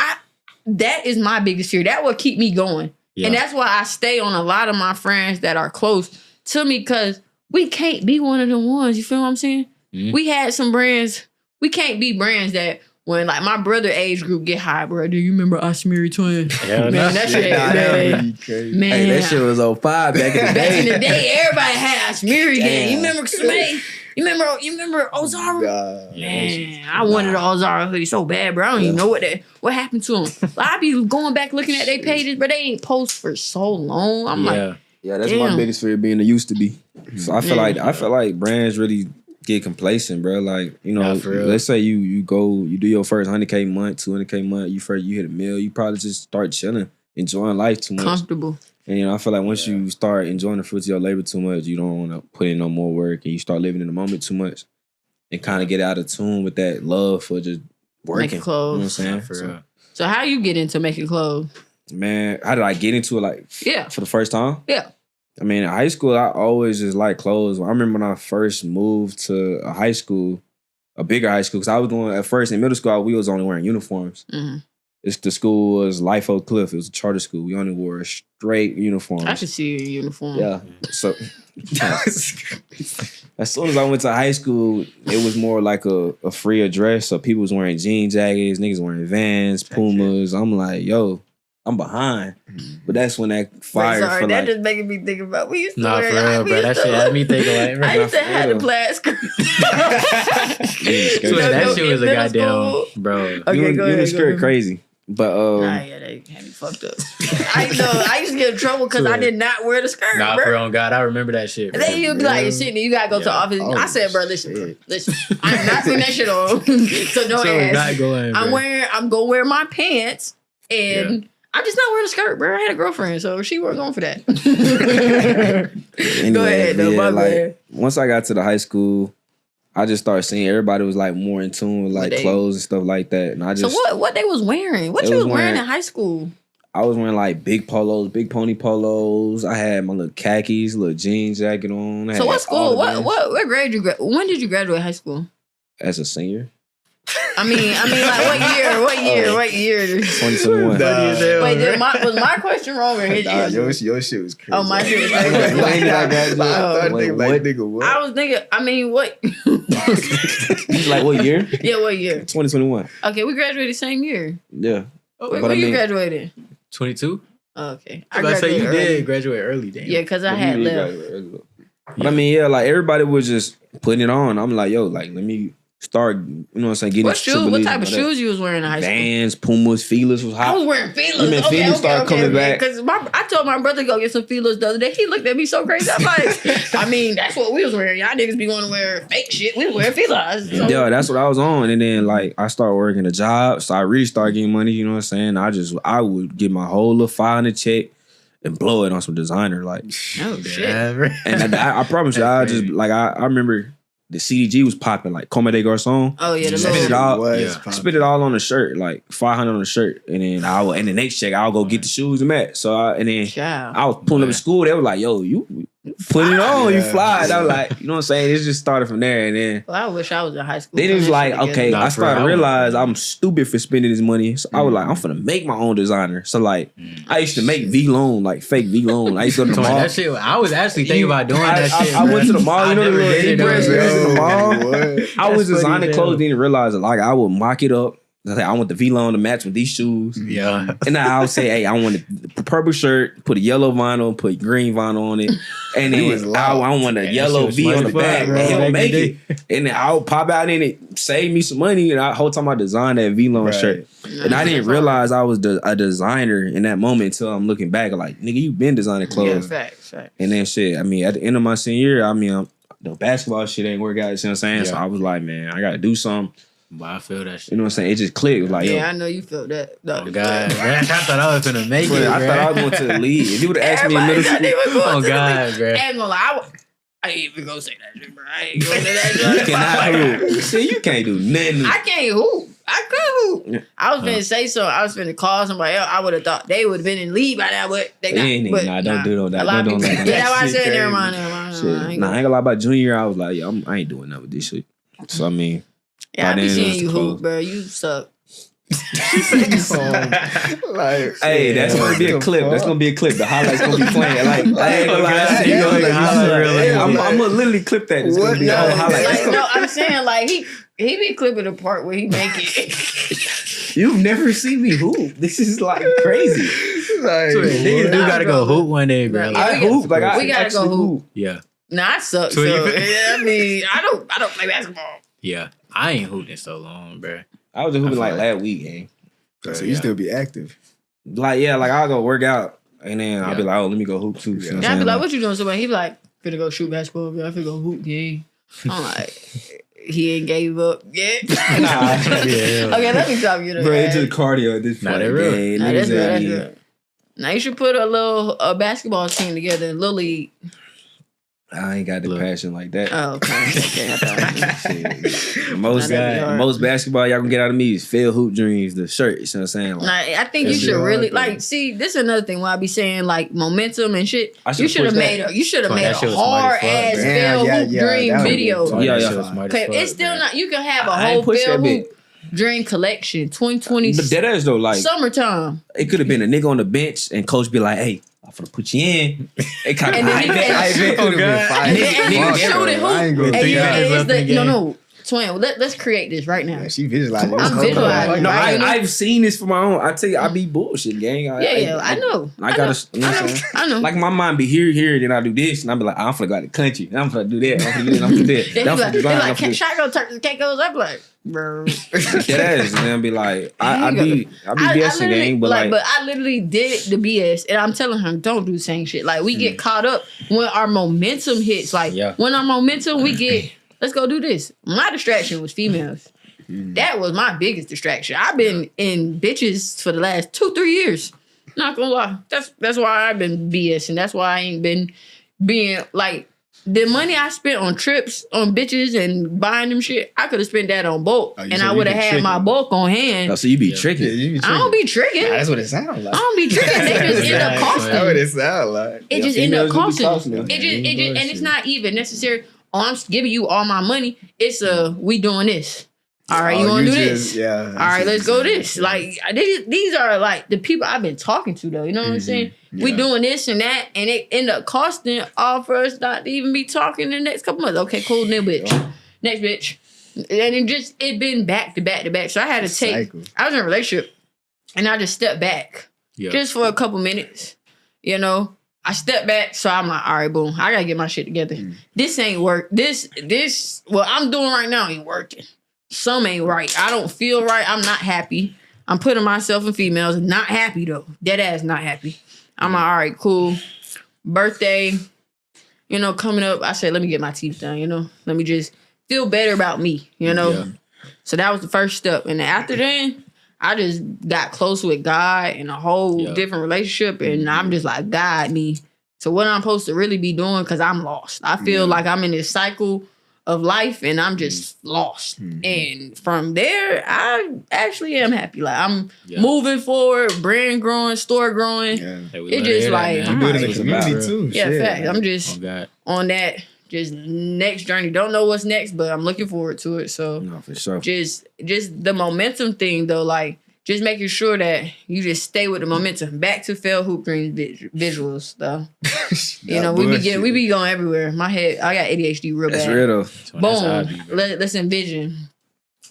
That is my biggest fear. That will keep me going. Yeah. And that's why I stay on a lot of my friends that are close to me, because we can't be one of them ones. You feel what I'm saying? Mm-hmm. We had some brands. We can't be brands that when, like, my brother age group get high, bro. Do you remember Asamiri Twin? Man, that shit, man. Hey, that shit was 05 back in the day. Back in the day, everybody had Asamiri gang. You remember Smay? You remember Ozara? Man, I wanted an Ozara hoodie so bad, bro. I don't even know what happened to him. I be going back looking at their pages, but they ain't post for so long. I'm like, Yeah, that's my biggest fear, being a used to be. So I feel like brands really get complacent, bro. Like, you know, let's say you do your first 100K month, 200K month, you hit $1 million, you probably just start chilling, enjoying life too much. Comfortable. And you know, I feel like once you start enjoying the fruits of your labor too much, you don't want to put in no more work, and you start living in the moment too much, and kind of get out of tune with that love for just working. Making clothes. You know what I'm saying? So how you get into making clothes? Man, how did I get into it? Like, for the first time? Yeah. I mean, in high school, I always just liked clothes. I remember when I first moved to a high school, a bigger high school, because I was going, at first in middle school, we was only wearing uniforms. Mm-hmm. The school was Life Oak Cliff. It was a charter school. We only wore straight uniforms. I could see your uniform. Yeah. So as soon as I went to high school, it was more like a free address. So people was wearing jean jackets, niggas wearing Vans, Pumas. I'm like, yo, I'm behind. But that's when that fire. Sorry, that just making me think about we used to wear. For real, bro. That shit had me thinking like, I used to have the plaid skirt. That shit was a goddamn, bro. Okay, you go ahead. skirt crazy. But they had me fucked up. I used to get in trouble because I did not wear the skirt. Nah, bro. For on God, I remember that shit. And then you'd be like, Sydney, you gotta go to the office. I said, bro, listen, I'm not putting that shit on. So no ass. Not going, I'm gonna wear my pants, and I'm just not wearing a skirt, bro. I had a girlfriend, so she wasn't going for that. Anyway, go ahead, though, my bad. Once I got to the high school, I just started seeing everybody was like more in tune with like clothes and stuff like that. And I just what they was wearing? What you was wearing in high school? I was wearing like big polos, big pony polos. I had my little khakis, little jean jacket on. So what school? What grade you when did you graduate high school? As a senior. I mean, like what year? 2021. Wait, was my question wrong or his answer? Your shit was crazy. Oh, my shit was crazy. I was thinking, I mean, what? Like what year? Yeah, what year? 2021. Okay, we graduated same year. Yeah. When you graduated? 22. Okay. I say you did graduate early, damn. Yeah, because I had left. But I mean, yeah, like everybody was just putting it on. I'm like, yo, like let me start, you know what I'm saying, getting what type of shoes you was wearing in high school? Vans, Pumas, Feelers was hot. I was wearing Feelers. Feelers started coming back. Because I told my brother to go get some Feelers the other day. He looked at me so crazy. I'm like, I mean, that's what we was wearing. Y'all niggas be going to wear fake shit. We was wearing Feelers. So. Yeah, that's what I was on. And then like I started working a job. So I really started getting money, you know what I'm saying? I would get my whole little $500 check and blow it on some designer. Like, oh shit. And I promise you, I just like I remember the CDG was popping, like Comme des Garçons. Oh yeah, spit it all on the shirt, like $500 on the shirt, and then and the next check I'll go get the shoes and that. So I was pulling up to school. They were like, "Yo, you put it on, you fly." And I was like, you know what I'm saying? It just started from there, and then. Well, I wish I was in high school. Then it was like, okay, I started to realize I'm stupid for spending this money. So I was like, I'm finna make my own designer. So like, I used to make V-Loan, like fake V-Loan. I used to go to the mall. That shit, I was actually thinking about doing that shit. I went to the mall. You know the little in the mall. I was designing clothes, didn't realize it. Like I would mock it up. I want the V-Loan to match with these shoes. Yeah. And then I'll say, hey, I want the purple shirt, put a yellow vinyl, put green vinyl on it. And then I want a yellow V on the back. And he'll make it. And then I'll pop out in it, save me some money. And the whole time I designed that V-Loan shirt. And I didn't realize I was a designer in that moment until I'm looking back. Like, nigga, you been designing clothes. Yeah, facts. And then shit, I mean, at the end of my senior year, I mean, the basketball shit ain't work out. You know what I'm saying? Yeah. So I was like, man, I got to do something. But I feel that shit. You know what I'm saying? It just clicked. Like, yeah, I know you felt that. Oh, God. I thought I was going to make it, I thought I was going to the league. If you would have asked me in middle school. Oh, God, bro. I ain't gonna lie. I ain't even gonna say that shit, bro. I ain't gonna say that shit. You cannot hoop. See, you can't do nothing. I can't hoop. I could hoop. I was finna say so. I was finna call somebody else. I would have thought they would have been in the league by now, but they not. Nah, don't do that. Don't do that. Yeah, that's why I said never mind. I ain't gonna lie about junior year. I was like, yo, I ain't doing nothing with this shit. So, I mean. Yeah, I be seeing you hoop, bro. You suck. Like, hey, that's gonna be a clip. That's gonna be a clip. The highlights gonna be playing. Like, I ain't gonna lie. I'm gonna literally clip that. It's gonna be all highlights. Like, no, I'm saying like he be clipping the part where he make it. You've never seen me hoop. This is like crazy. Like, niggas do gotta go hoop one day, bro. I hoop. Like, we gotta go hoop. Yeah. Nah, I suck. So yeah, I mean, I don't play basketball. Yeah, I ain't hooped in so long, bro. I was just hooping like last week, gang. So you still be active. Like, yeah, like I'll go work out. And then I'll be like, oh, let me go hoop too. Yeah, I'll be like, what you doing? Somebody, he be like, finna go shoot basketball. I finna go hoop game. I'm like, he ain't gave up yet. Okay, let me drop you the bro, it's just cardio at this point. That's good. Now you should put a basketball team together in Little League. I ain't got the passion like that. Oh, okay. Most basketball y'all can get out of me is Phil Hoop Dreams, the shirt. You know what I'm saying? Like, I think you should really see. This is another thing where I be saying like momentum and shit. You should have made a hard ass Phil Hoop Dream video. Yeah. It's still not. You can have a whole Phil Hoop Dream collection 2020. But that is though, like summertime. It could have been a nigga on the bench and coach be like, hey, I'm finna put you in. It kind of No, Twin, let's create this right now. Yeah, she visualizing. I'm visualizing. No, I've seen this for my own. I tell you, I be bullshit, gang. I know. I gotta. I know. Like my mind be here, then I do this, and I be like, I'm finna go out the country. I'm finna do that. I'm finna do that. Like, shotgun turkey cake goes up like, bro. That is, and then be like, I be BSing, gang, but I literally did the BS, and I'm telling him, don't do the same shit. Like we get caught up when our momentum hits. Like when our momentum, we get. Let's go do this. My distraction was females. That was my biggest distraction. I've been in bitches for the last 2-3 years. Not gonna lie. That's why I've been BS, and that's why I ain't been being like the money I spent on trips on bitches and buying them shit. I could have spent that on bulk, and I would have had my bulk on hand. Oh, so you be tricking? I don't be tricking. That's what it sounds like. I don't be tricking. They just end up costing. That's what it sounds like. It just end up costing. It just, and it's not even necessary. Oh, I'm giving you all my money. It's we doing this. All right, you want to do this? Yeah. All right, let's go this. Like these are like the people I've been talking to though. You know what I'm saying? Yeah. We doing this and that, and it end up costing all for us not to even be talking the next couple months. Okay, cool, new bitch. Next bitch. And it been back to back to back. So I had to take. I was in a relationship, and I just stepped back just for a couple minutes. You know. I stepped back, so I'm like, all right, boom. I gotta get my shit together. This ain't work. This what I'm doing right now ain't working. Some ain't right. I don't feel right. I'm not happy. I'm putting myself in females. Not happy though. Dead ass not happy. I'm like, all right, cool. Birthday, coming up. I said, let me get my teeth done. Let me just feel better about me. So that was the first step, and then after then. I just got close with God in a whole different relationship, and I'm just like, guide me to what I'm supposed to really be doing because I'm lost. I feel like I'm in this cycle of life, and I'm just lost. And from there, I actually am happy. Like I'm moving forward, brand growing, store growing. It's just like I'm building a community too. Yeah, fact. I'm just on that. Just next journey. Don't know what's next, but I'm looking forward to it. So no, for sure. Just the momentum thing though, like just making sure that you just stay with the momentum. Back to Phil Hoop Dreams visuals though. we be going everywhere. My head, I got ADHD real bad. That's real though. Boom. Let's envision.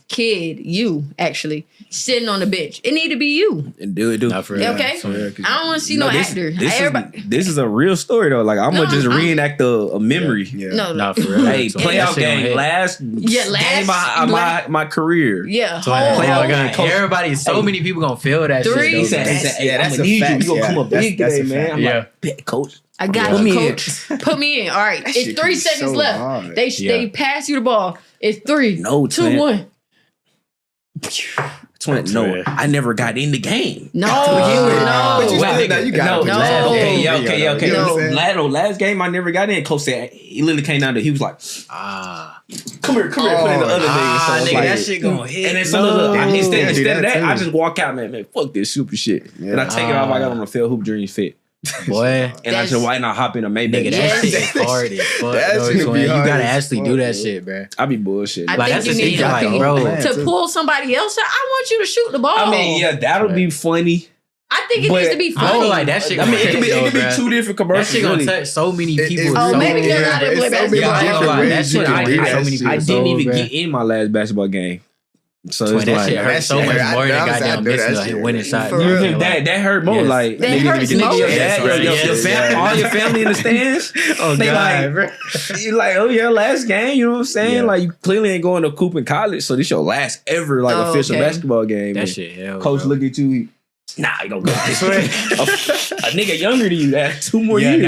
Kid, you actually sitting on the bench. It need to be you. And do it. Not for real. Okay. I don't want to see no actor. This is a real story though. Like I'm gonna just reenact a memory. No, not for real. Hey, playoff game, last game of my career. Yeah, playoff game. Everybody, so many people gonna feel that shit. That's a fact. You gonna come up big today, man. I'm like, bet, coach. I got you, coach. Put me in. All right, it's 3 seconds left. They pass you the ball. It's 3, 2, 1. No, I never got in the game. No. But you got Okay. Last game I never got in. Coach said he literally came down there. He was like, come here, put in the other nigga. So nigga, that shit gonna hit. And then instead of that, I just walk out, man, fuck this super shit. And I take it off. I got on a Phil Hoop Dreams fit. Boy, and I just why not hop in a Maybach? That shit is hard as fuck. You gotta actually do that shit, bro. I be bullshit. I think you need to pull somebody else out. I want you to shoot the ball. I mean, yeah, that'll be funny. I think it needs to be funny. I feel like that shit. It could be 2 different commercials. That shit gonna touch so many people. Maybe because I didn't play basketball. That shit, I didn't even get in my last basketball game. So it's that shit hurt so much more than goddamn missing a winning shot. That hurt more. Like that hurts most. All your family in the stands. Oh god, bro. You like, oh yeah, last game. You know what I'm saying? Like you clearly ain't going to Coop in college, so this your last ever official basketball game. That shit, hell, coach look at you. Nah, you don't go this way. A nigga younger than you, that's 2 more years.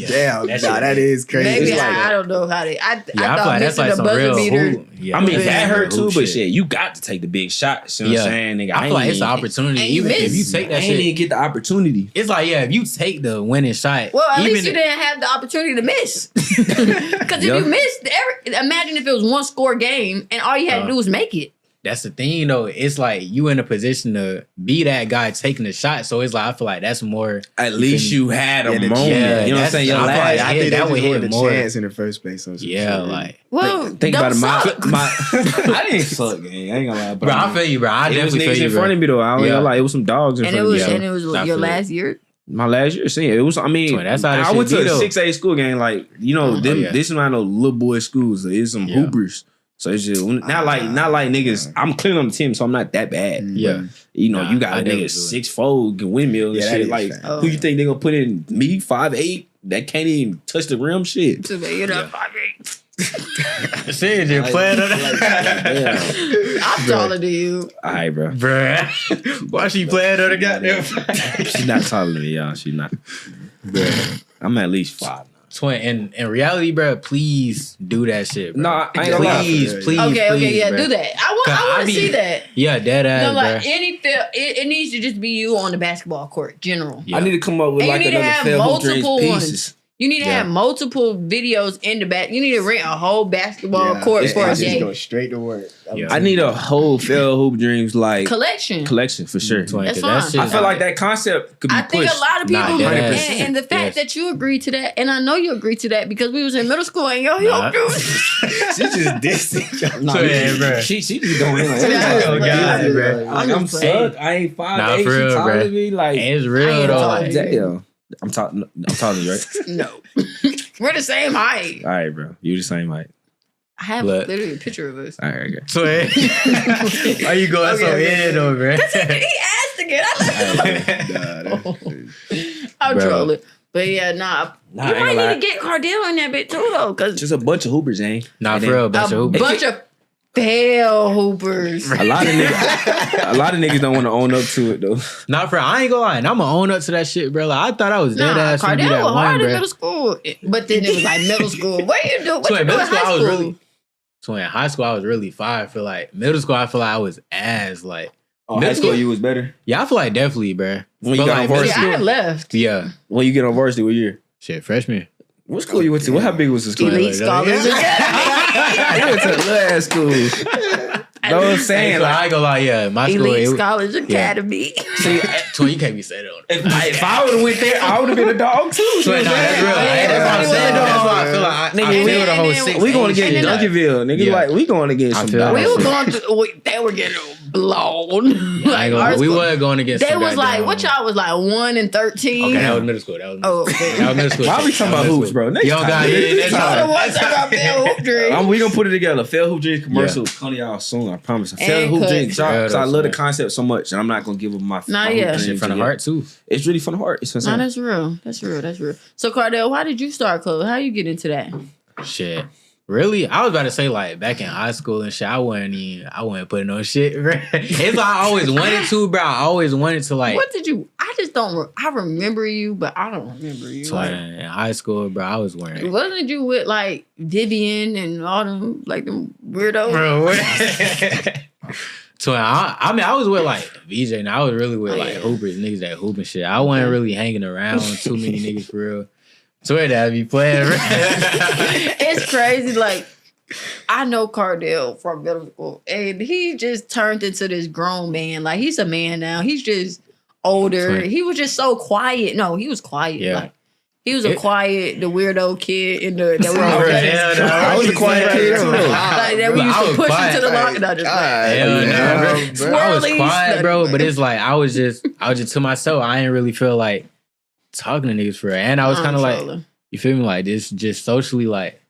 Damn, that is crazy. Maybe like I don't know how they. I feel thought like that's like some real hoop. I mean, that hurt too, but shit, you got to take the big shots. You know what I'm saying, nigga? I feel like it's an opportunity. Even if you take that shit, I didn't get the opportunity. It's like, if you take the winning shot. Well, at least you didn't have the opportunity to miss. Because if you missed, imagine if it was 1-score game and all you had to do was make it. That's the thing, though. It's like you in a position to be that guy taking the shot. So it's like, I feel like that's more. At least you had a moment. Yeah, you know what I'm saying? I think that would hit more chance in the first place. Well, think about it. I didn't suck, gang. I ain't gonna lie. Bro, I feel you, bro. I definitely feel you, in front of me though. I ain't gonna lie. It was some dogs in front of me. And it was your last year. My last year, it was. I mean, that's how I went to a 6A school, gang. Like, you know, this is not no little boy schools. It's some hoopers. So it's just not like niggas. I'm clean on the team, so I'm not that bad. Yeah, you know, you got a nigga 6'4" can windmill and shit. Like, who you think they gonna put in me 5'8" that can't even touch the rim? Shit. So you're not 5'8". Shit, you're playing on that. I'm taller than you. All right, bro. Why she playing on the goddamn? She's not taller than me, y'all. She's not. Bruh. I'm at least 5. Twin, in reality, bro, please do that shit, bro. No, I ain't gonna lie. Please, Okay, yeah, bro. do that. I want to see that. Yeah, dead ass, no, like bro. any film, it needs to just be you on the basketball court, general. Yeah. I need to come up with like another Phil Dreams pieces. You need to have multiple videos in the back. You need to rent a whole basketball court for a day. Go straight to work. I need a whole Phil Hoop Dreams like collection for sure. That's fine. I feel like that concept could be pushed. I think a lot of people, and the fact Yes. that you agree to that, and I know you agree to that because we was in middle school and yo, She just dissed. Bro. She just going in like, bro. I'm sucked. I ain't 5'8". She real, taller bro. than me. Like, it's real though. Like, damn. I'm taller than you, right? No. We're the same height. All right, bro. You the same height. I have literally a picture of us. All right, okay. So, are you going so in though, bro? He asked again. I'm trolling. But yeah, you might need to get Cardell in that bit too, though. Cause just a bunch of hoopers, ain't? Nah, for real, a bunch of fail hoopers. A lot of niggas don't want to own up to it though. Nah, for real, I ain't gonna lie. And I'm gonna own up to that shit, bro. Like, I thought I was dead ass. Cardell was hard in middle school, but then it was like middle school. What you do? What you do in high school? So in high school, I was really fire. I feel like middle school, I feel like I was ass. Like high school, you was better. Yeah, I feel like definitely, bro. When you got on varsity, I left. Yeah. When you get on varsity, what year? Shit, freshman. What school you went to? How big was the school? Elite Scholars Academy. You went to a little ass school. Know what I'm saying? Like, I ain't gonna lie, yeah. My school, Elite Scholars Academy. See, Twin, you can't be saying that. If I would have went there, I would have been a dog too. Twin, that's real. That's what I'm saying. That's why I feel like I feel the whole 6. We going to get Duncanville, nigga. Like, we going to get some dogs. We were going to, they were getting blown. We were going to get they was like, what y'all was like 1 and 13? Okay, that was middle school. That was middle school. Why we talking about hoops, bro? Next time. We gonna put it together. Fail Hoop Dreams commercial coming y'all soon. I promise. Fail Hoop Dreams. Because I love the concept so much, and I'm not gonna give up my. Shit from the heart too. It's really from the heart. It's no, that's real. That's real. So Cardell, why did you start club? How you get into that? Shit. Really? I was about to say, like, back in high school and shit, I wasn't putting no shit, bro. It's like I always wanted to, bro. I always wanted to, like... What did you... I just don't... I remember you, but I don't remember you. So in high school, bro, I was wearing... Wasn't you with, like, Vivian and all them, like, them weirdos? Bro, what? So, I mean, I was with, like, VJ, and I was really with, like, hoopers, niggas that hoop and shit. I wasn't really hanging around too many niggas, for real. Swear that I be playing. It's crazy. Like, I know Cardell from middle school, and he just turned into this grown man. Like, he's a man now. He's just older. He was just so quiet. No, he was quiet. Yeah. Like, he was the weirdo kid in the that we I was a quiet kid too. Like that we used to push into the locker. Not just I was quiet, bro. But it's like I was just to myself. I didn't really feel like talking to niggas for real. And I was kind of like, you feel me? Like this, just socially, like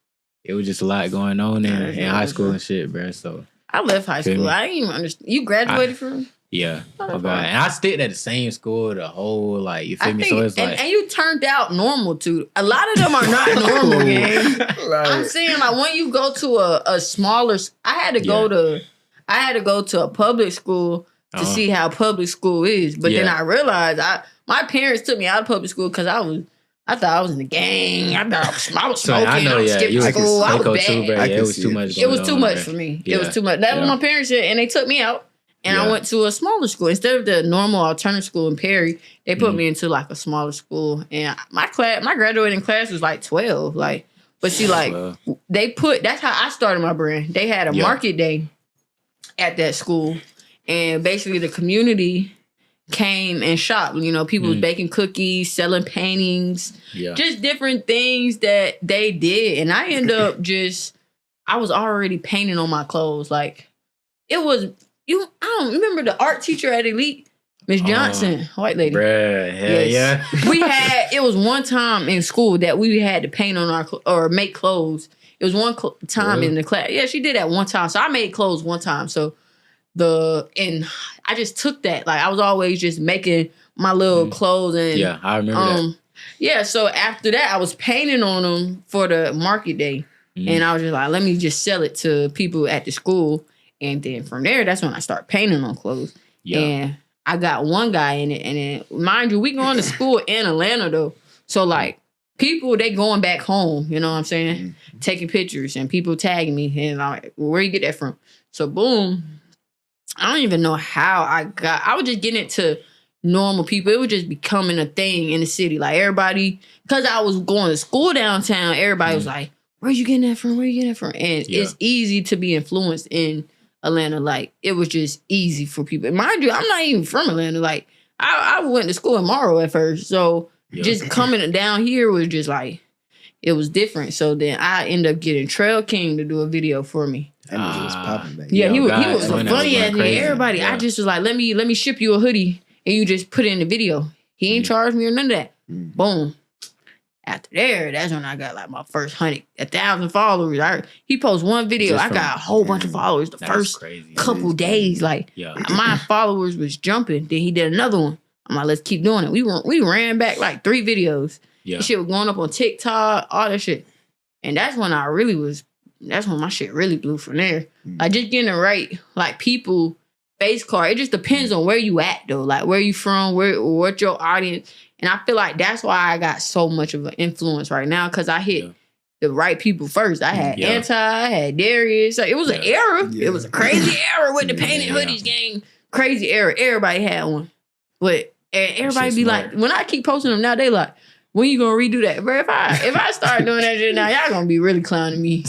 it was just a lot going on in high school and shit, bro. So I left high school. I didn't even understand. You graduated from? Yeah. And I stayed at the same school the whole, like, you feel me? So it's like... And you turned out normal, too. A lot of them are not normal, gang. I'm saying, like, when you go to a smaller... I had to go to a public school, to see how public school is. But then I realized my parents took me out of public school because I thought I was in the gang. I was smoking. I was skipping school. I was bad. It was too much. It was too much for me. It was too much. That was my parents said, and they took me out. And I went to a smaller school. Instead of the normal alternative school in Perry, they put me into like a smaller school. And my graduating class was like 12. Like, but see, like that's how I started my brand. They had a market day at that school. And basically the community came and shopped. You know, people was baking cookies, selling paintings, just different things that they did. And I ended up I was already painting on my clothes. Like, it was... I don't remember the art teacher at Elite, Miss Johnson, white lady. Bruh, hell yeah. It was one time in school that we had to paint on or make clothes. It was one time in the class. Yeah, she did that one time. So I made clothes one time. So and I just took that. Like, I was always just making my little clothes. And yeah, I remember that. Yeah, so after that, I was painting on them for the market day. And I was just like, let me just sell it to people at the school. And then from there, that's when I start painting on clothes. Yeah. And I got one guy in it. And then, mind you, we going to school in Atlanta, though. So, like, people, they going back home. You know what I'm saying? Taking pictures and people tagging me. And I'm like, where you get that from? So, boom. I don't even know how I was just getting it to normal people. It was just becoming a thing in the city. Like, everybody, because I was going to school downtown, everybody was like, where you getting that from? Where you getting that from? And it's easy to be influenced in Atlanta. Like, it was just easy for people. And mind you, I'm not even from Atlanta. Like, I went to school in Morrow at first. So just coming down here was just like, it was different. So then I ended up getting Trail King to do a video for me. That nigga was popping back. Yeah, he was a funny ass nigga. Everybody, I just was like, let me ship you a hoodie and you just put it in the video. He ain't charged me or none of that. Boom. After there, that's when I got like my first 1,000 followers. He posted one video. I got a whole bunch of followers the first couple days. Like, my followers was jumping. Then he did another one. I'm like, let's keep doing it. We ran back like 3 videos. Yeah. Shit was going up on TikTok, all that shit. And that's when that's when my shit really blew from there. Like, just getting the right, like, people face card. It just depends on where you at, though. Like, where you from, what your audience. And I feel like that's why I got so much of an influence right now, because I hit the right people first. I had I had Darius. Like, it was an era. Yeah. It was a crazy era with the painted hoodies game. Crazy era. Everybody had one. But everybody be like, when I keep posting them now, they like, when you gonna redo that? Bro, if I start doing that shit now, y'all gonna be really clowning me.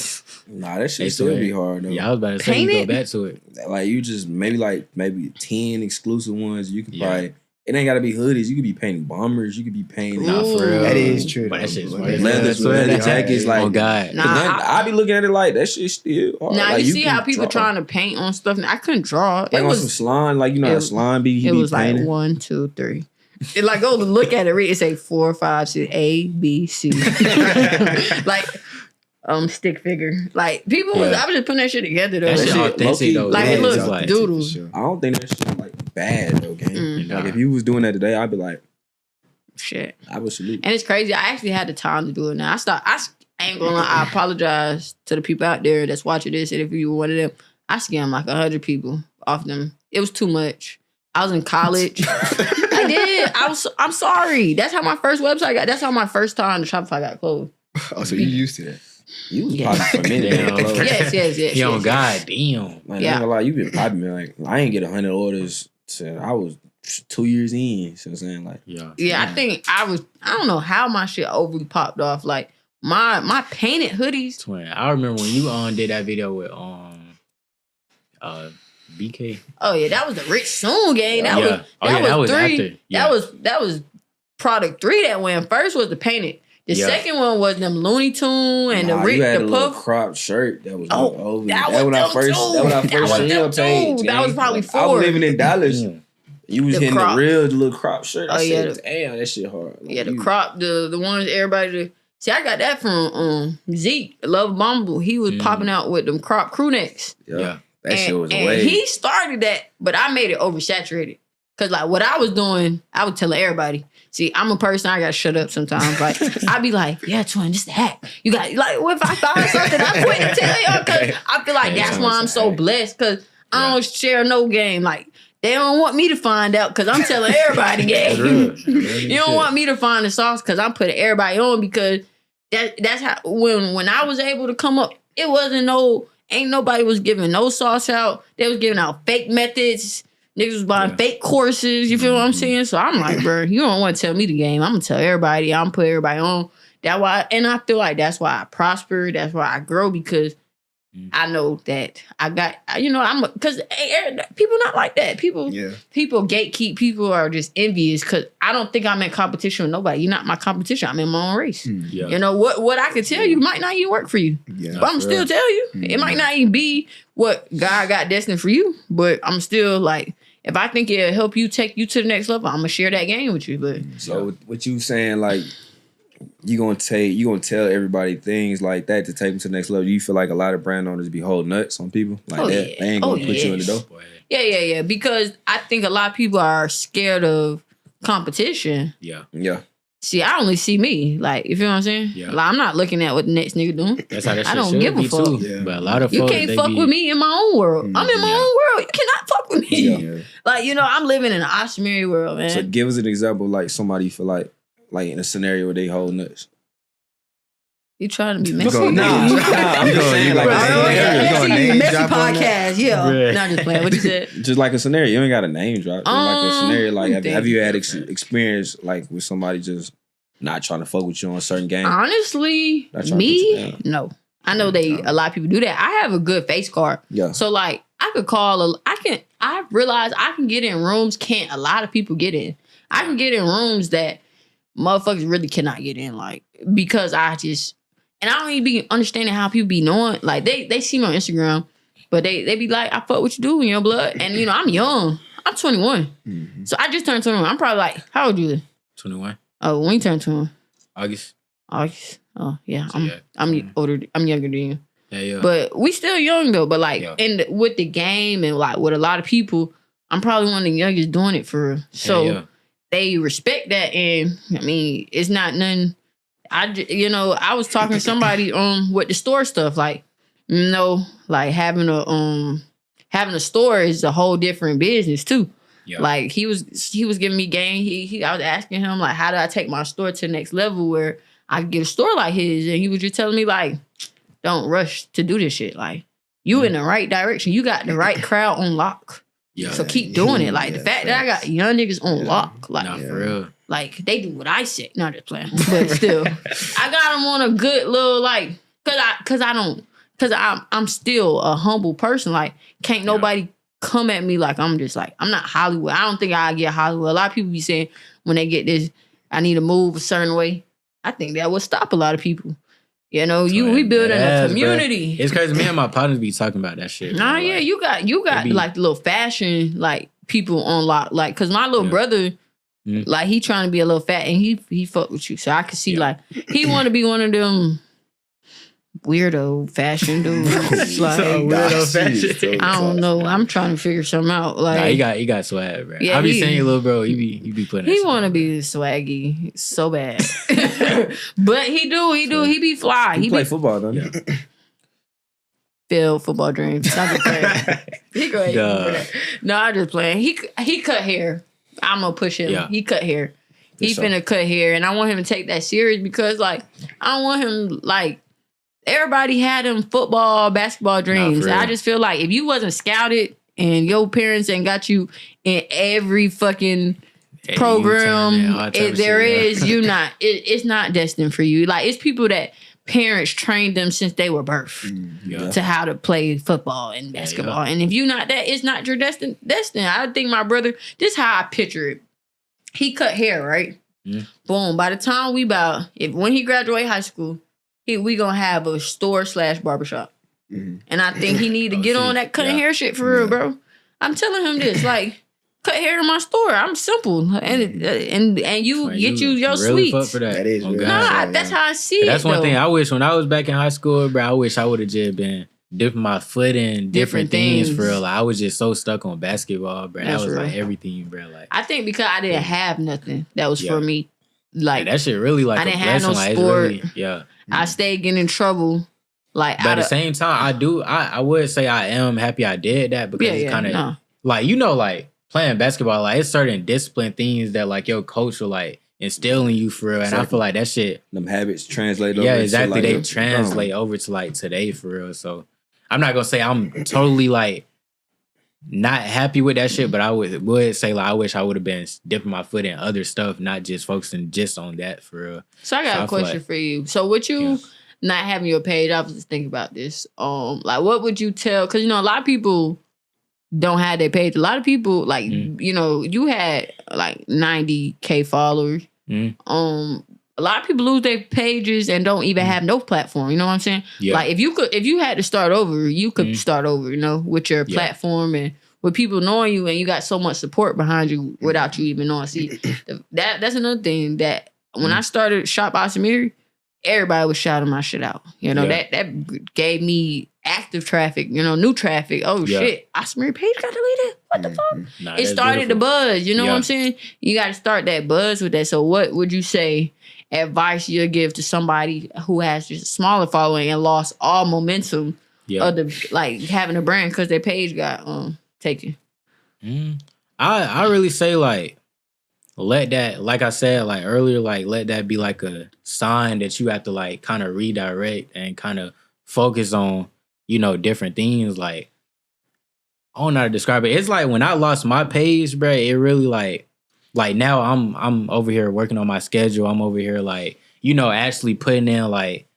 Nah, that shit still be hard though. Yeah, I was about to say, you go back to it. Like, you just maybe 10 exclusive ones. You could probably. It ain't gotta be hoodies. You could be painting bombers. You could be painting. Nah, for real. That is true. But that shit's leather jackets. Like, oh God. I be looking at it like that shit still hard. Now, like, you see how people trying to paint on stuff. I couldn't draw. Like, it was some slime. Like, you know how slime be. It was painting. Like 1, 2, 3. It like, go look at it. Read it. Say 4, 5, 6, A, B, C. Like. Stick figure. Like, people I was just putting that shit together though. That shit authentic though. Like, it looks like doodles. I don't think that shit like bad though, gang. Like, if you was doing that today, I'd be like, shit. I would salute. And it's crazy. I actually had the time to do it now. I ain't gonna lie. I apologize to the people out there that's watching this. And if you were one of them, I scammed like 100 people off them. It was too much. I was in college. I did. I'm sorry. That's how my first website got. That's how my first time the Shopify got closed. Oh, so you used to that? You was popping for a minute. Yes. Yo, God damn. Like, you been popping, man. Like, I ain't get 100 orders till I was 2 years in. So I'm saying, like, I think I don't know how my shit overly popped off. Like, my painted hoodies. Twin, I remember when you did that video with BK. Oh yeah, that was the Rich Soon game. That was 3. That was product 3 that went first was the painted. The second one was them Looney Tune and the little crop shirt that was over. That was when I first seen your page. That was probably 4. I was living in Dallas. You was hitting the real little crop shirt. I said, damn, that shit hard. Like, the crop, the ones everybody. See, I got that from Zeke, Love Bumble. He was popping out with them crop crew necks. Yeah. That shit was a wave. He started that, but I made it oversaturated. Cause like what I was doing, I would tell everybody. See, I'm a person, I gotta shut up sometimes. Like, I'd be like, yeah, twin, this the hack. You got, like, what if I find something I quit to tell y'all? Cause I feel like that's why I'm so blessed. Cause I don't share no game. Like, They don't want me to find out because I'm telling everybody game. You don't want me to find the sauce because I'm putting everybody on because that's how when I was able to come up, it wasn't ain't nobody was giving no sauce out. They was giving out fake methods. Niggas was buying fake courses. You feel what I'm saying? So I'm like, bro, you don't want to tell me the game. I'm gonna tell everybody. I'm gonna put everybody on. That's why, and I feel like that's why I prosper. That's why I grow because I know that I got, because people not like that. People gatekeep. People are just envious because I don't think I'm in competition with nobody. You're not my competition. I'm in my own race. Yeah. You know, what I could tell you might not even work for you. Yeah, but I'm still tell you. It might not even be what God got destined for you. But I'm still like, if I think it'll help you take you to the next level, I'm going to share that game with you. But so what you saying, like, you gonna tell everybody things like that to take them to the next level. You feel like a lot of brand owners be holding nuts on people like that. Yeah. They ain't gonna put you in the door. Yeah. Because I think a lot of people are scared of competition. Yeah. See, I only see me. Like, you feel what I'm saying? Yeah. Like, I'm not looking at what the next nigga doing. That's how that shit I don't give a fuck. Too. Yeah. But a lot of you can't fuck with me in my own world. I'm in my own world. You cannot fuck with me. Yeah. Like, I'm living in an Oshmiri world, man. So give us an example, like somebody you feel like in a scenario where they hold nuts. You trying to be messy? Nah, I'm just saying like messy podcast. Yeah, not just playing. What you said? Just like a scenario. You ain't got a name drop. Like a scenario. Like have you had experience like with somebody just not trying to fuck with you on a certain game? Honestly, me, no. I know a lot of people do that. I have a good face card. Yeah. So like I could call. I realize I can get in rooms. Can't a lot of people get in? I can get in rooms that motherfuckers really cannot get in, like, because I don't even be understanding how people be knowing. Like, they see me on Instagram, but they be like, I fuck what you do in your blood. And, I'm young. I'm 21. Mm-hmm. So I just turned 21. I'm probably like, how old you? 21. Oh, when you turn 21? August. Oh, yeah. I'm older. I'm younger than you. Yeah. But we still young, though. But, like, with the game and, like, with a lot of people, I'm probably one of the youngest doing it for real. So they respect that, and I mean, it's not nothing. I was talking to somebody with the store stuff, like, like having a store is a whole different business too. Yeah. Like he was giving me game. I was asking him like, how do I take my store to the next level where I can get a store like his? And he was just telling me like, don't rush to do this shit. Like you in the right direction. You got the right crowd on lock. Yeah. So keep doing it. Like the fact that I got young niggas on lock, like for real. Like they do what I say. Not just playing, but still, I got them on a good little like, cause I'm still a humble person. Like can't nobody come at me like I'm just like I'm not Hollywood. I don't think I get Hollywood. A lot of people be saying when they get this, I need to move a certain way. I think that would stop a lot of people. We building a community. It's crazy. Me and my partners be talking about that shit. Nah, yeah, you got like the little fashion like people on lock. Like, cause my little brother, like he trying to be a little fat and he fuck with you. So I can see like he want to be one of them weirdo fashion dudes. Like weirdo fashion. I don't know. I'm trying to figure something out. Like he got swag, bro. Yeah, I be saying, little bro, he be putting. He want to be swaggy so bad, but he do. He be fly. He play football, don't he? Field football dreams. Not just playing. He great. No, I just playing. He cut hair. I'm gonna push him. Yeah. He cut hair. He finna cut hair, and I want him to take that serious because like I don't want him like. Everybody had them football, basketball dreams. I just feel like if you wasn't scouted and your parents ain't got you in every fucking program, it's not destined for you. Like it's people that parents trained them since they were birthed to how to play football and basketball. And if you not that, it's not your destiny. I think my brother, this is how I picture it. He cut hair, right? Boom. By the time when he graduate high school, we gonna have a store / barbershop. And I think he need to get on that cutting hair shit for real, bro. I'm telling him this, like, cut hair in my store. I'm simple. And you get your really sweets. Fuck for that. That is really that's how I see it. That's one thing I wish when I was back in high school, bro, I wish I would have just been dipping my foot in different things for real. Like, I was just so stuck on basketball, bro. That was like everything, bro. Like I think because I didn't have nothing that was for me. Like that shit really like I didn't have no sport. I stayed getting in trouble. Like, but at the same time, I would say I am happy I did that because it's kind of like playing basketball, like it's certain discipline things that like your coach will like instill in you for real. And I feel like that shit, them habits translate over. Yeah, exactly. To like they translate over to like today for real. So I'm not gonna say I'm totally like not happy with that shit, but I would say like I wish I would have been dipping my foot in other stuff, not just focusing just on that for real. So I got a question for you. So with you not having your page, I was just thinking about this. Like what would you tell? Because you know a lot of people don't have their page. A lot of people like you know you had like 90K followers. A lot of people lose their pages and don't even have no platform. You know what I'm saying? Yeah. Like if you had to start over, you could start over, you know, with your platform and with people knowing you and you got so much support behind you without you even knowing. See, that's another thing that when I started Shop Asamiri, everybody was shouting my shit out. You know, that gave me active traffic, you know, new traffic. Oh shit, Asamiri page got deleted. What the fuck? It started the buzz. You know what I'm saying? You got to start that buzz with that. So what would you say advice you'll give to somebody who has just a smaller following and lost all momentum of the like having a brand because their page got taken? I really say like let that, like I said like earlier, like let that be like a sign that you have to like kind of redirect and kind of focus on, you know, different things. Like I don't know how to describe it. It's like when I lost my page, bro, it really like now I'm over here working on my schedule. I'm over here like, you know, actually putting in like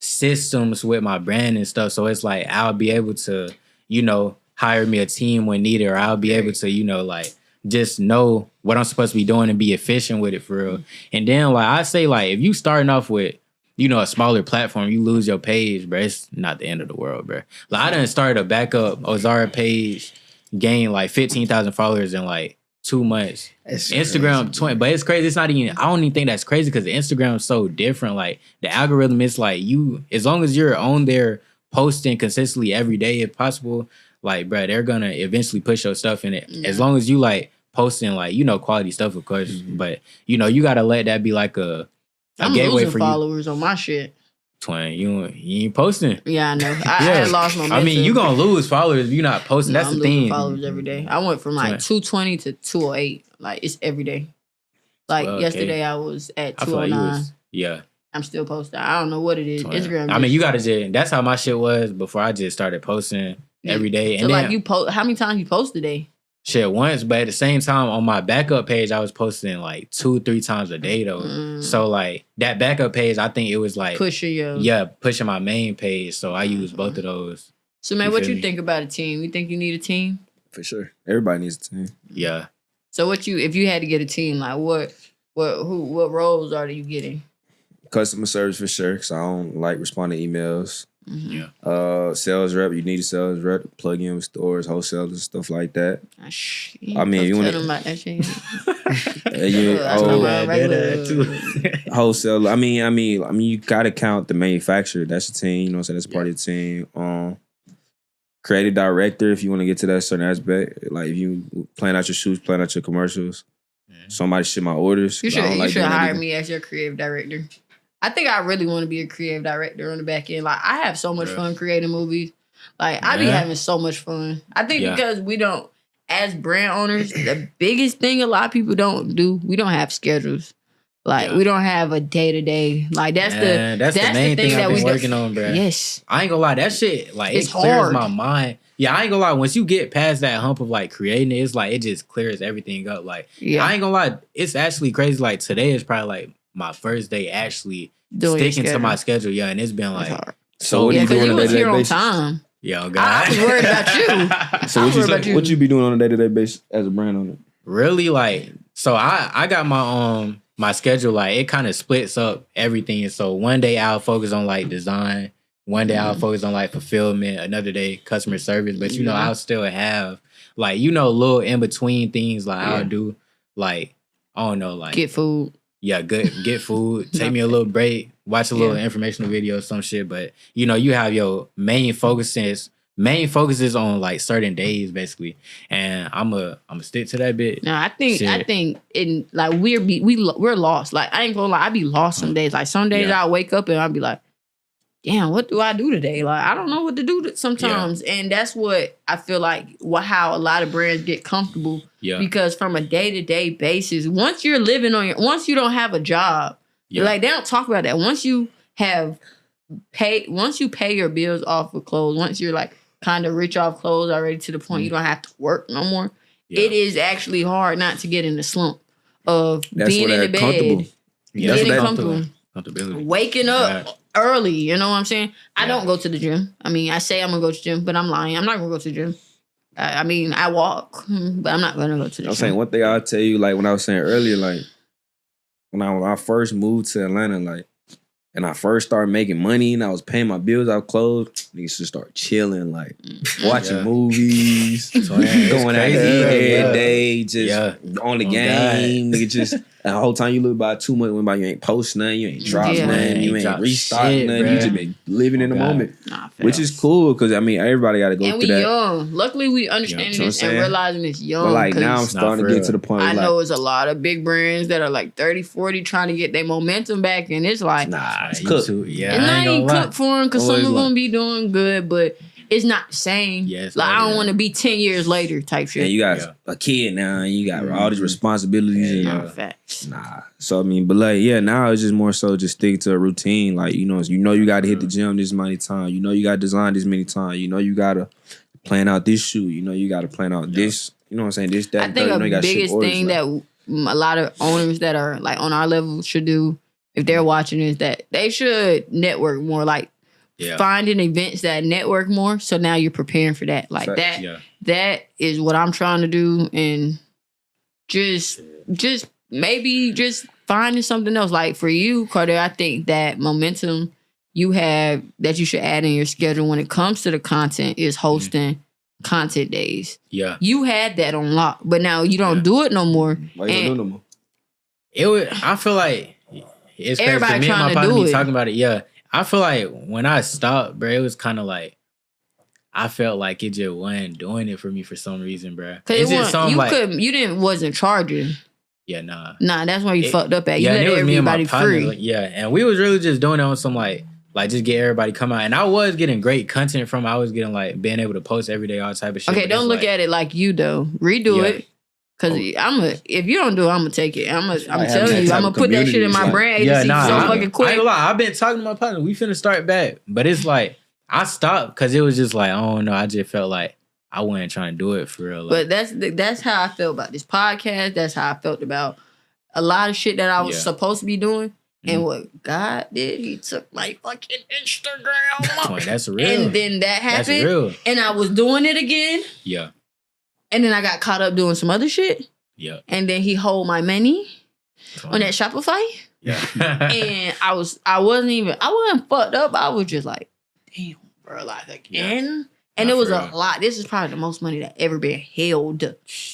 systems with my brand and stuff. So it's like I'll be able to, you know, hire me a team when needed, or I'll be able to, you know, like just know what I'm supposed to be doing and be efficient with it for real. And then like I say like if you starting off with, you know, a smaller platform, you lose your page, bro, it's not the end of the world, bro. Like I done started a backup Ozara page, gained like 15,000 followers in like 2 months. That's Instagram crazy. 20, but it's crazy. It's not even, I don't even think that's crazy because the Instagram is so different. Like the algorithm is like you, as long as you're on there posting consistently every day if possible, like bro, they're gonna eventually push your stuff in it. As long as you like posting like, you know, quality stuff of course, but you know, you gotta let that be like a gateway for followers on my shit. Twin, you ain't posting. Yeah, I know. I had lost momentum. I mean, you gonna lose followers if you're not posting. That's the thing. Followers every day. I went from like 220 to 208. Like it's every day. Like yesterday, I was at 209. I'm still posting. I don't know what it is. Instagram. I mean, you gotta just. That's how my shit was before I just started posting every day. So and like you post, how many times you post a day? Shit, once, but at the same time on my backup page, I was posting like 2-3 times a day though. So like that backup page, I think it was like pushing my main page. So I use both of those. So man, what you think about a team? You think you need a team? For sure, everybody needs a team. Yeah. So if you had to get a team, like what roles are you getting? Customer service for sure, because I don't like responding to emails. Sales rep, you need a sales rep to plug in with stores, wholesalers, stuff like that. I mean, you want to about that shit. Wholesaler. I mean, you gotta count the manufacturer. That's a team. You know what I'm saying? That's part of the team. Creative director, if you want to get to that certain aspect, like if you plan out your shoots, plan out your commercials. Somebody ship my orders. You should hire me as your creative director. I think I really want to be a creative director on the back end. Like, I have so much fun creating movies. Like, I be having so much fun. I think because we don't, as brand owners, the biggest thing a lot of people don't do, we don't have schedules. Like, we don't have a day-to-day. Like, that's the main thing I've been working on, bro. Yes. I ain't gonna lie, that shit, like, it clears my mind. Yeah, I ain't gonna lie, once you get past that hump of, like, creating it, it's like, it just clears everything up. Like, I ain't gonna lie, it's actually crazy. Like, today is probably, like, my first day actually sticking to my schedule. Yeah, and it's been, like, so what are you doing on a day-to-day basis? Time. Yo, God. I was worried about you. So what you be doing on a day-to-day basis as a brand owner? Really, like, so I got my schedule, like, it kind of splits up everything. So one day I'll focus on, like, design. One day I'll focus on, like, fulfillment. Another day, customer service. But, you know, I'll still have, like, you know, little in-between things, like, I'll do, like, I don't know, like... Get food. Yeah, get food. Take me a little break. Watch a little informational video or some shit. But, you know, you have your main focuses on, like, certain days, basically. And I'm a stick to that bit. No, I think in like we're lost. Like, I ain't gonna lie, I be lost some days. Like, some days I'll wake up and I'll be like, damn, what do I do today? Like, I don't know what to do sometimes. Yeah. And that's what I feel like how a lot of brands get comfortable. Yeah. Because from a day-to-day basis, once you're living on once you don't have a job, like they don't talk about that. Once you pay your bills off of clothes, once you're like kind of rich off clothes already to the point you don't have to work no more, it is actually hard not to get in the slump of being in the bed, getting comfortable. Waking up early, you know what I'm saying? I don't go to the gym. I mean, I say I'm gonna go to the gym, but I'm lying. I'm not gonna go to the gym. I mean, I walk, but I'm not gonna go to the gym. I'm saying one thing I'll tell you, like when I was saying earlier, like when I first moved to Atlanta, like, and I first started making money and I was paying my bills out clothes, niggas should start chilling, like watching movies, going out every day, just on the game. Nigga, just the whole time you look about 2 months went by, you ain't post nothing, you ain't drop nothing, you ain't restock nothing. Bro. You just been living in the moment, which is cool because I mean everybody got to go through that. Young. Luckily, we understand this and realizing it's young. But like now, I'm starting to get to the point. I know it's a lot of big brands that are like 30, 40 trying to get their momentum back, and it's like it's cooked. And I ain't cooked for them because some of them be doing good, but it's not the same. Yes, like I don't want to be 10 years later type shit. Yeah, you got a kid now, and you got all these responsibilities. Facts. So I mean, but like, now it's just more so just stick to a routine. Like you know you got to hit the gym this many times. You know you got to design this many times. You know you got to plan out this shoot. You know you got to plan out this. You know what I'm saying? This, that. I think the biggest thing that a lot of owners that are like on our level should do if they're watching is that they should network more. Like. Finding events that network more, so now you're preparing for that. Like that is what I'm trying to do, and just maybe just finding something else. Like for you, Carter, I think that momentum you have that you should add in your schedule when it comes to the content is hosting content days. Yeah, you had that on lock, but now you don't do it no more. Why you don't do it no more? I feel like it's everybody me trying and my to do it. Talking about it. Yeah. I feel like when I stopped, bro, it was kind of like I felt like it just wasn't doing it for me for some reason, bro. Cause you wasn't charging. Yeah, nah. Nah, that's why you fucked up at. You let everybody free. Like, and we was really just doing it on some like just get everybody come out. And I was getting great content from it. I was getting like being able to post every day, all type of shit. Okay, don't look at it like you though. Redo it. Cause if you don't do it, I'm gonna take it. I'm telling you, I'm gonna put that shit in my brand agency so fucking quick. I ain't gonna lie, I've been talking to my partner. We finna start back, but it's like I stopped because it was just like I don't know. I just felt like I wasn't trying to do it for real. Like, but that's how I felt about this podcast. That's how I felt about a lot of shit that I was supposed to be doing. And what God did, He took my fucking Instagram. That's real. And then that happened. That's real. And I was doing it again. Yeah. And then I got caught up doing some other shit. Yeah. And then He hold my money on that Shopify. Yeah. And I wasn't fucked up. I was just like, damn, bro, like again. And it was a lot. This is probably the most money that ever been held.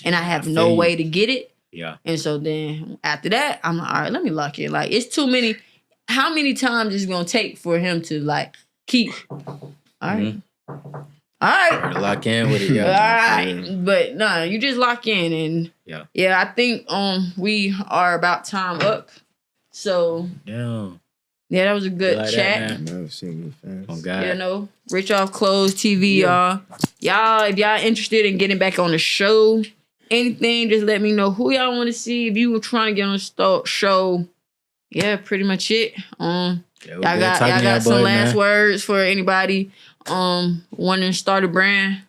And I have no way to get it. Yeah. And so then after that, I'm like, all right, let me lock in. Like, it's too many. How many times is it going to take for him to like keep? All right. All right. Lock in with it. Yeah. All right. But no, you just lock in. And yeah, I think we are about time up. So yeah, that was a good chat. Oh God. You know, Rich Off Clothes TV, y'all. Y'all, if y'all interested in getting back on the show, anything, just let me know who y'all want to see. If you were trying to get on the show, yeah, pretty much it. Y'all got some last words for anybody wanting to start a brand?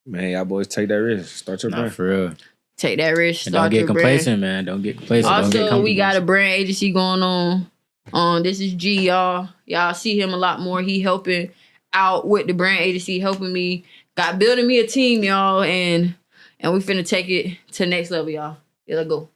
Man, y'all boys take that risk. Start your brand. For real. Take that risk. And don't get complacent, man. Don't get complacent. Also, we got a brand agency going on. This is G, y'all. Y'all see him a lot more. He helping out with the brand agency, helping me. Got building me a team, y'all, and we finna take it to the next level, y'all. Yeah, let's go.